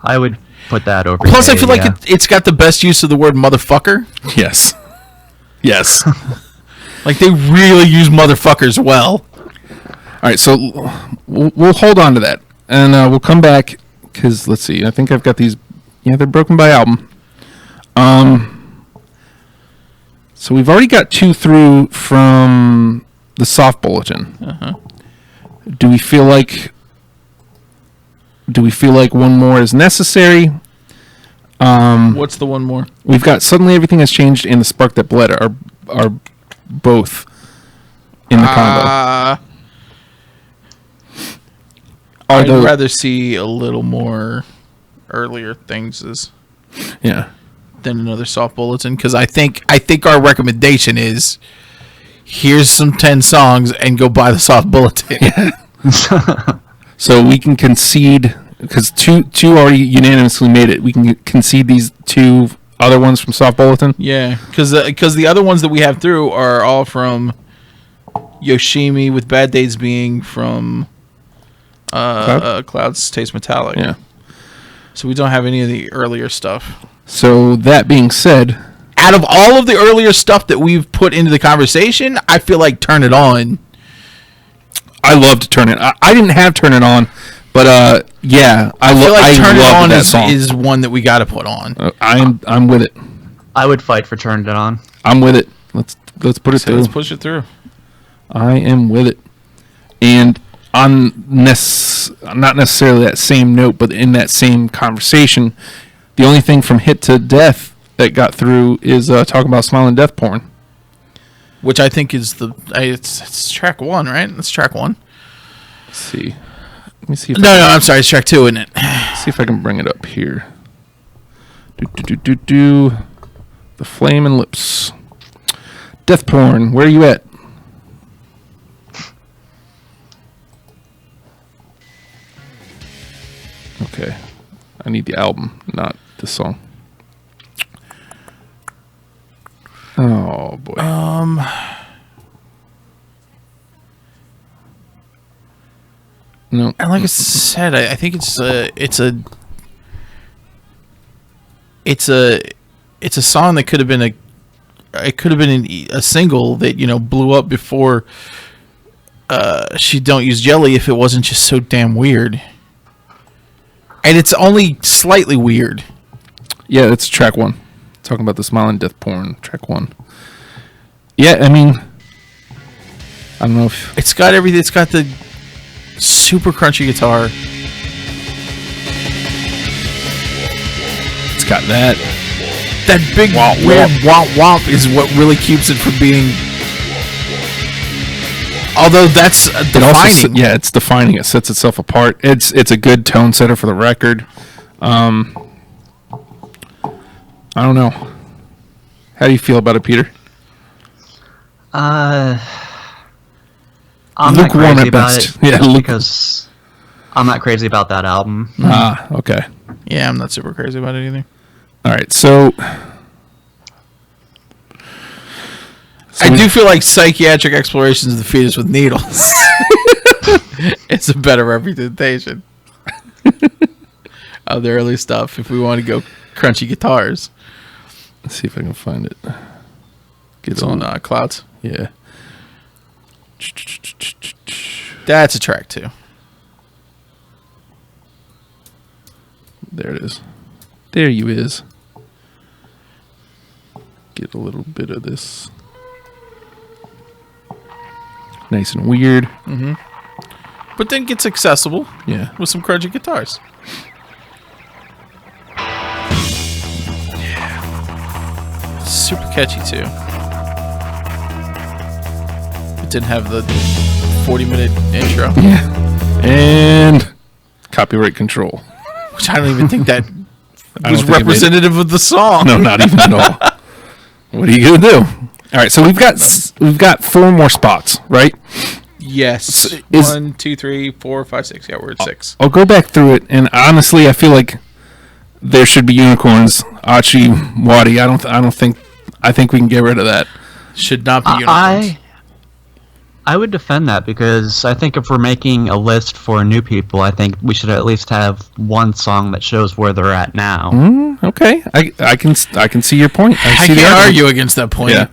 I would put that over. Plus, I Yeah, feel Yeah. like it's got the best use of the word motherfucker. Yes. Yes. Like, they really use motherfuckers well. All right, so we'll hold on to that, and we'll come back because let's see. I think I've got these. Yeah, they're broken by album. So we've already got 2 through from the Soft Bulletin. Uh-huh. Do we feel like one more is necessary? What's the one more? We've got Suddenly Everything Has Changed and The Spark That Bled are both in the combo. I'd rather see a little more earlier things Yeah. than another Soft Bulletin, because I think our recommendation is here's some 10 songs and go buy the Soft Bulletin. So we can concede because two already unanimously made it. We can concede these 2 other ones from Soft Bulletin. Yeah, because the other ones that we have through are all from Yoshimi, with Bad Days being from Clouds Taste Metallic. Yeah. So we don't have any of the earlier stuff. So that being said, out of all of the earlier stuff that we've put into the conversation, I feel like Turn It On. I love to Turn It. I didn't have Turn It On, but yeah, I feel like Turn It On that song. is one that we got to put on. I'm with it. I would fight for Turn It On. I'm with it. Let's put it through. Let's push it through. I am with it. And on not necessarily that same note, but in that same conversation, the only thing from Hit to Death that got through is talking about smiling death porn, which I think is it's track 1, right? It's track 1. Let's see. Let me see. I'm sorry. It's track 2, isn't it? See if I can bring it up here. The Flame and Lips. Death porn. Where are you at? Okay. I need the album, not the song. Oh boy. No. And like I said, I think it's a song that could have been a single that blew up before She Don't Use Jelly if it wasn't just so damn weird. And it's only slightly weird. Yeah, it's track 1. Talking about the smiling death porn, track 1. Yeah, I mean, I don't know if it's got everything. It's got the super crunchy guitar. It's got that. That big weird womp womp is what really keeps it from being. Although that's defining. It's defining. It sets itself apart. It's a good tone setter for the record. I don't know. How do you feel about it, Peter? I'm not Lukewarm crazy at about best. it Yeah, because I'm not crazy about that album. Okay. Yeah, I'm not super crazy about it either. All right, so I do feel like Psychiatric Explorations of the Fetus with Needles. It's a better representation of the early stuff if we want to go crunchy guitars. let's see if I can find it. It's on Clouds. Yeah. That's a track 2. There it is. There you is. Get a little bit of this. Nice and weird. Mm-hmm. But then gets accessible. Yeah. With some crunchy guitars. Yeah. Super catchy too. It didn't have the 40-minute intro. Yeah. And copyright control. Which I don't even think that I was don't think it made it. representative of the song. No, not even at all. What are you gonna do? All right, so we've got 4 more spots, right? Yes. Is- 1, 2, 3, 4, 5, 6. Yeah, we're at 6. I'll go back through it, and honestly, I feel like there should be unicorns. Achi, Wadi. I think we can get rid of that. Should not be unicorns. I would defend that because I think if we're making a list for new people, I think we should at least have one song that shows where they're at now. Okay, I can see your point. I see can't argue against that point. Yeah.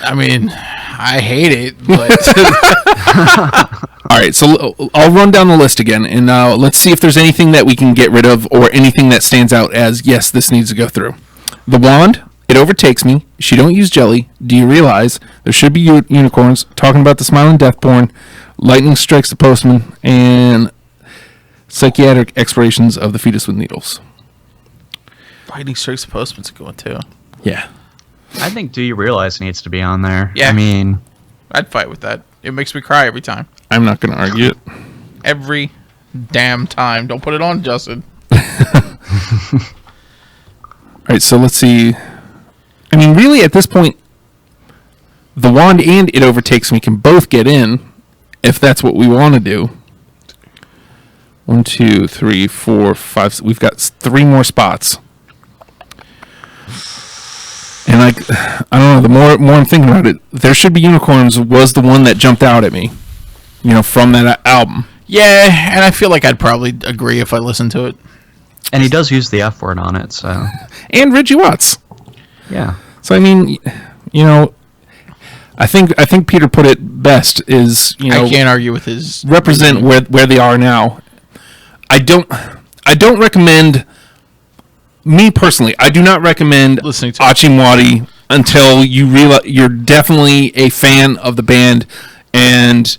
I mean, I hate it, but All right, so I'll run down the list again, and let's see if there's anything that we can get rid of or anything that stands out as, yes, this needs to go through. The Wand, It Overtakes Me, She Don't Use Jelly, Do You Realize, There Should Be Unicorns, Talking About the Smiling Death Porn, Lightning Strikes the Postman, and Psychiatric Explorations of the Fetus with Needles. Lightning Strikes the Postman's a good one too. Yeah. I think Do You Realize needs to be on there. Yeah. I mean, I'd fight with that. It makes me cry every time. I'm not going to argue it. Every damn time. Don't put it on, Justin. All right, so let's see. I mean, really, at this point, The Wand and It Overtakes Me can both get in, if that's what we want to do. 1, 2, 3, 4, 5. We've got 3 more spots. And I don't know. The more I'm thinking about it, There Should Be Unicorns was the one that jumped out at me, from that album. Yeah, and I feel like I'd probably agree if I listened to it. and he does use the F word on it, so And Reggie Watts. yeah. So I mean, you know, I think Peter put it best. Is you know I can't argue with his represent where they are now. I don't recommend. Me personally, I do not recommend Listening to Achimwadi until you realize you're definitely a fan of the band and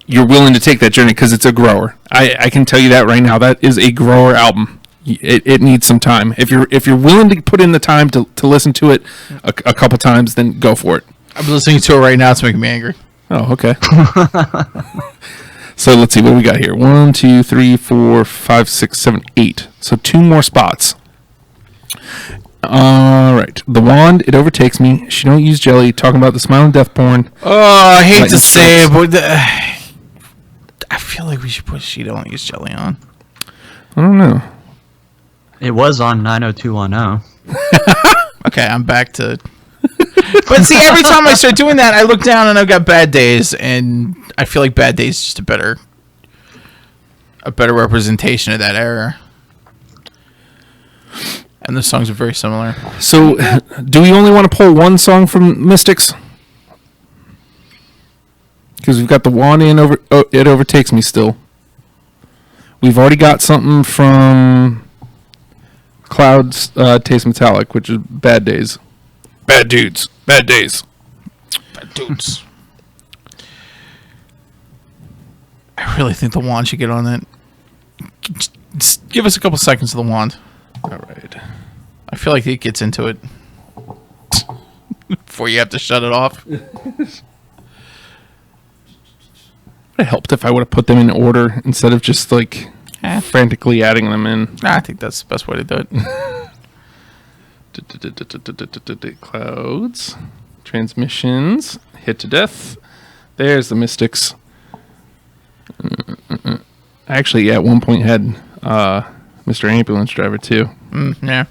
you're willing to take that journey, because it's a grower. I can tell you that right now. That is a grower album. It needs some time. If you're willing to put in the time to listen to it a couple times, then go for it. I'm listening to it right now. It's making me angry. Oh, okay. So let's see what we got here. 1, 2, 3, 4, 5, 6, 7, 8. So 2 more spots. All right. The Wand, It Overtakes Me. She Don't Use Jelly. Talking about the Smiling Death Porn. Oh, I hate Lightning to say it, Strikes. but I feel like we should put She Don't Use Jelly on. I don't know. It was on 90210. Okay, I'm back to. But see, every time I start doing that, I look down and I've got Bad Days, and I feel like Bad Days is just a better representation of that era. And the songs are very similar. So, do we only want to pull one song from Mystics? Because we've got the Wand and It Overtakes Me still. We've already got something from Cloud's Taste Metallic, which is Bad Days. Bad Dudes. Bad Days. Bad Dudes. I really think the Wand should get on that. Just give us a couple seconds of the Wand. All right. I feel like it gets into it before you have to shut it off. Would it helped if I would have put them in order instead of just like frantically adding them in. I think that's the best way to do it. Clouds, transmissions, Hit to Death. There's the Mystics. Actually, yeah, at one point had Mr. Ambulance Driver too. Yeah.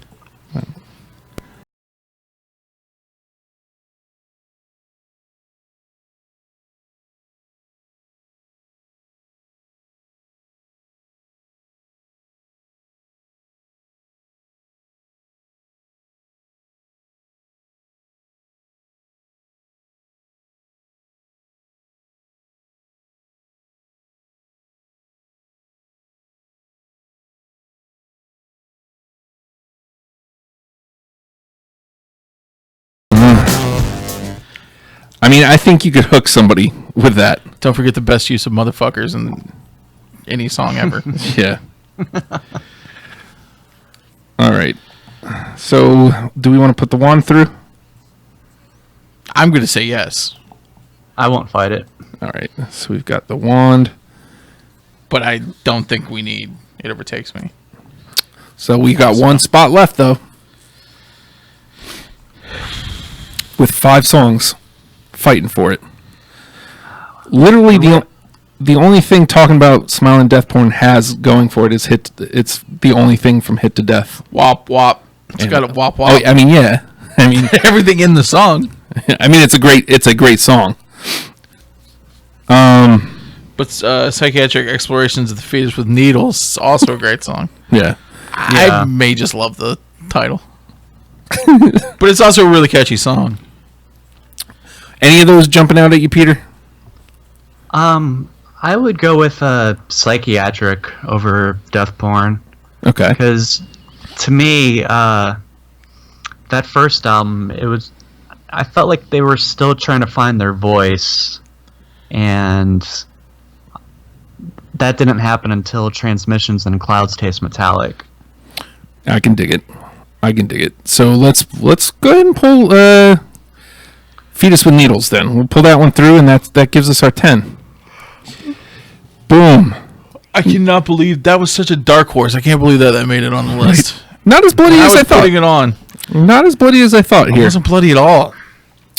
I mean, I think you could hook somebody with that. Don't forget the best use of motherfuckers in any song ever. Yeah. All right. So, do we want to put the Wand through? I'm going to say yes, I won't fight it. All right. So, we've got the Wand. but I don't think we need It Overtakes Me. So, we got one spot left, though. With 5 songs fighting for it. Literally, the only thing talking about Smiling Death Porn has going for it is it's the only thing from Hit to Death. Wop wop. It's got a wop wop. Oh, I mean, yeah. I mean, Everything in the song. I mean, it's a great song. But Psychiatric Explorations of the Fetus with Needles is also a great song. Yeah. I may just love the title. But it's also a really catchy song. Any of those jumping out at you, Peter? I would go with Psychiatric over Death Porn. Okay. Because to me, that first album, I felt like they were still trying to find their voice, and that didn't happen until Transmissions and Clouds Taste Metallic. I can dig it. So let's go ahead and pull Fetus with Needles then. We'll pull that one through, and that gives us our 10. Boom. I cannot believe that was such a dark horse. I can't believe that made it on the list. Not as bloody as I thought. Putting it on. Not as bloody as I thought It here. wasn't bloody at all.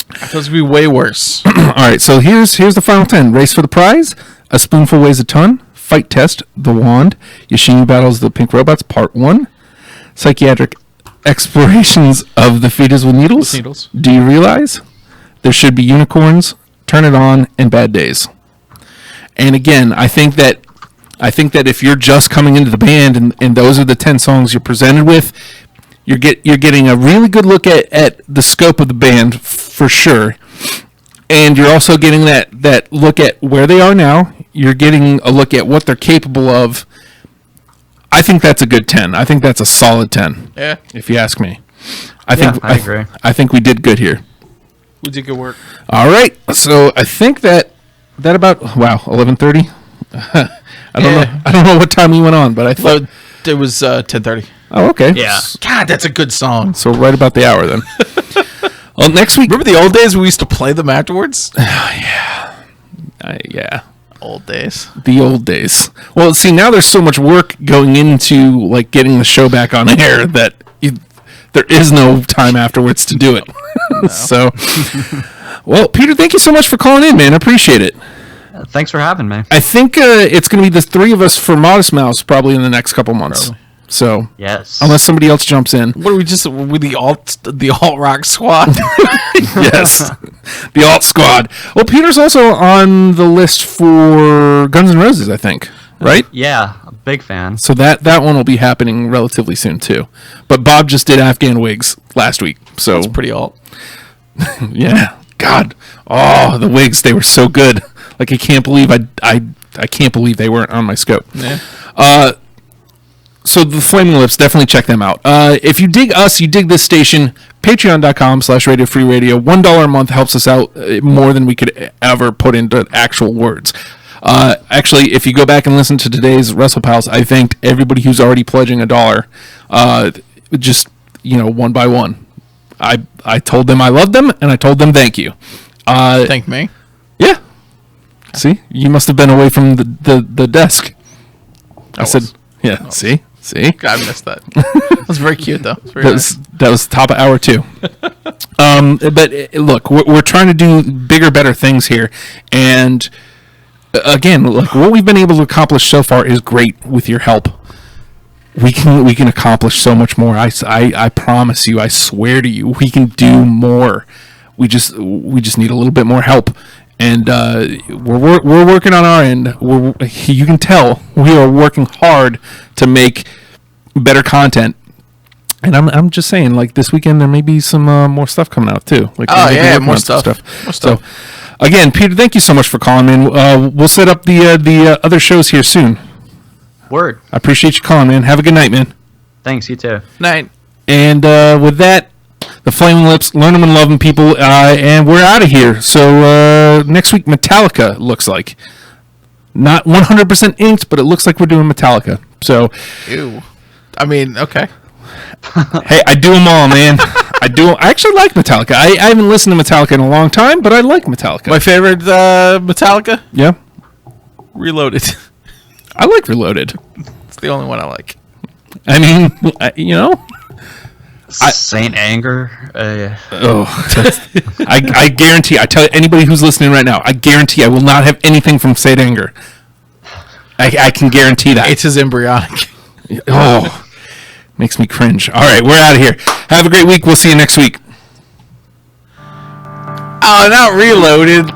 I thought it was going to be way worse. All right, so here's the final 10. Race for the Prize, A Spoonful Weighs a Ton, Fight Test, The Wand, Yoshimi Battles the Pink Robots, Part 1, Psychiatric Explorations of the Fetus with Needles. Do you realize? There Should Be Unicorns, Turn It On, and Bad Days. And again, I think that if you're just coming into the band and those are the 10 songs you're presented with, You're getting a really good look at the scope of the band for sure, and you're also getting that look at where they are now. You're getting a look at what they're capable of. I think that's a good 10. I think that's a solid 10. Yeah, if you ask me. I agree. I think we did good here. we did good work. All right, so I think that about 11:30. I don't know what time we went on, but I thought It was 10:30. Oh, okay. Yeah. God, that's a good song. So right about the hour then. Well, next week. Remember the old days when we used to play them afterwards? Yeah. Old days. The old days. Well, see, now there's so much work going into like getting the show back on air that there is no time afterwards to do it. So, well, Peter, thank you so much for calling in, man. I appreciate it. Thanks for having me. I think it's going to be the three of us for Modest Mouse probably in the next couple months. Probably. So, Yes. unless somebody else jumps in. What are we just with the alt rock squad? Yes, the alt squad. Well, Peter's also on the list for Guns N' Roses, I think, right? Yeah, a big fan. So that one will be happening relatively soon too. But Bob just did Afghan Wigs last week, so It's pretty alt. yeah. God, oh, the Wigs, they were so good. Like I can't believe I can't believe they weren't on my scope. Yeah. So the Flaming Lips, definitely check them out. If you dig us, you dig this station, patreon.com/Radio Free Radio. $1 a month helps us out more than we could ever put into actual words. Actually, if you go back and listen to today's Wrestle Pals, I thanked everybody who's already pledging $1, just, one by one. I told them I loved them, and I told them thank you. Thank me. Yeah. See? You must have been away from the desk. I said, yeah, see? God, I missed that. That was very cute, though. That was top of hour 2. But look, we're trying to do bigger, better things here. And again, look, what we've been able to accomplish so far is great with your help. We can accomplish so much more. I promise you, I swear to you, we can do more. We just need a little bit more help. And we're working on our end. You can tell we are working hard to make better content. And I'm just saying, like this weekend there may be some more stuff coming out too. Like more stuff. More stuff. So again, Peter, thank you so much for calling in. We'll set up the other shows here soon. Word. I appreciate you calling, man. Have a good night, man. Thanks, you too. Night. And with that, the Flaming Lips, learn them and love them, people, and we're out of here. So next week, Metallica looks like. Not 100% inked, but it looks like we're doing Metallica. So, Ew. I mean, okay. hey, I do them all, man. I actually like Metallica. I haven't listened to Metallica in a long time, but I like Metallica. My favorite Metallica? Yeah? Reloaded. I like Reloaded. It's the only one I like. I mean, Saint Anger. I guarantee, I tell anybody who's listening right now, I guarantee I will not have anything from Saint Anger. I can guarantee that. It's his embryonic. Oh, makes me cringe. All right, we're out of here. Have a great week. We'll see you next week. Oh, not Reloaded.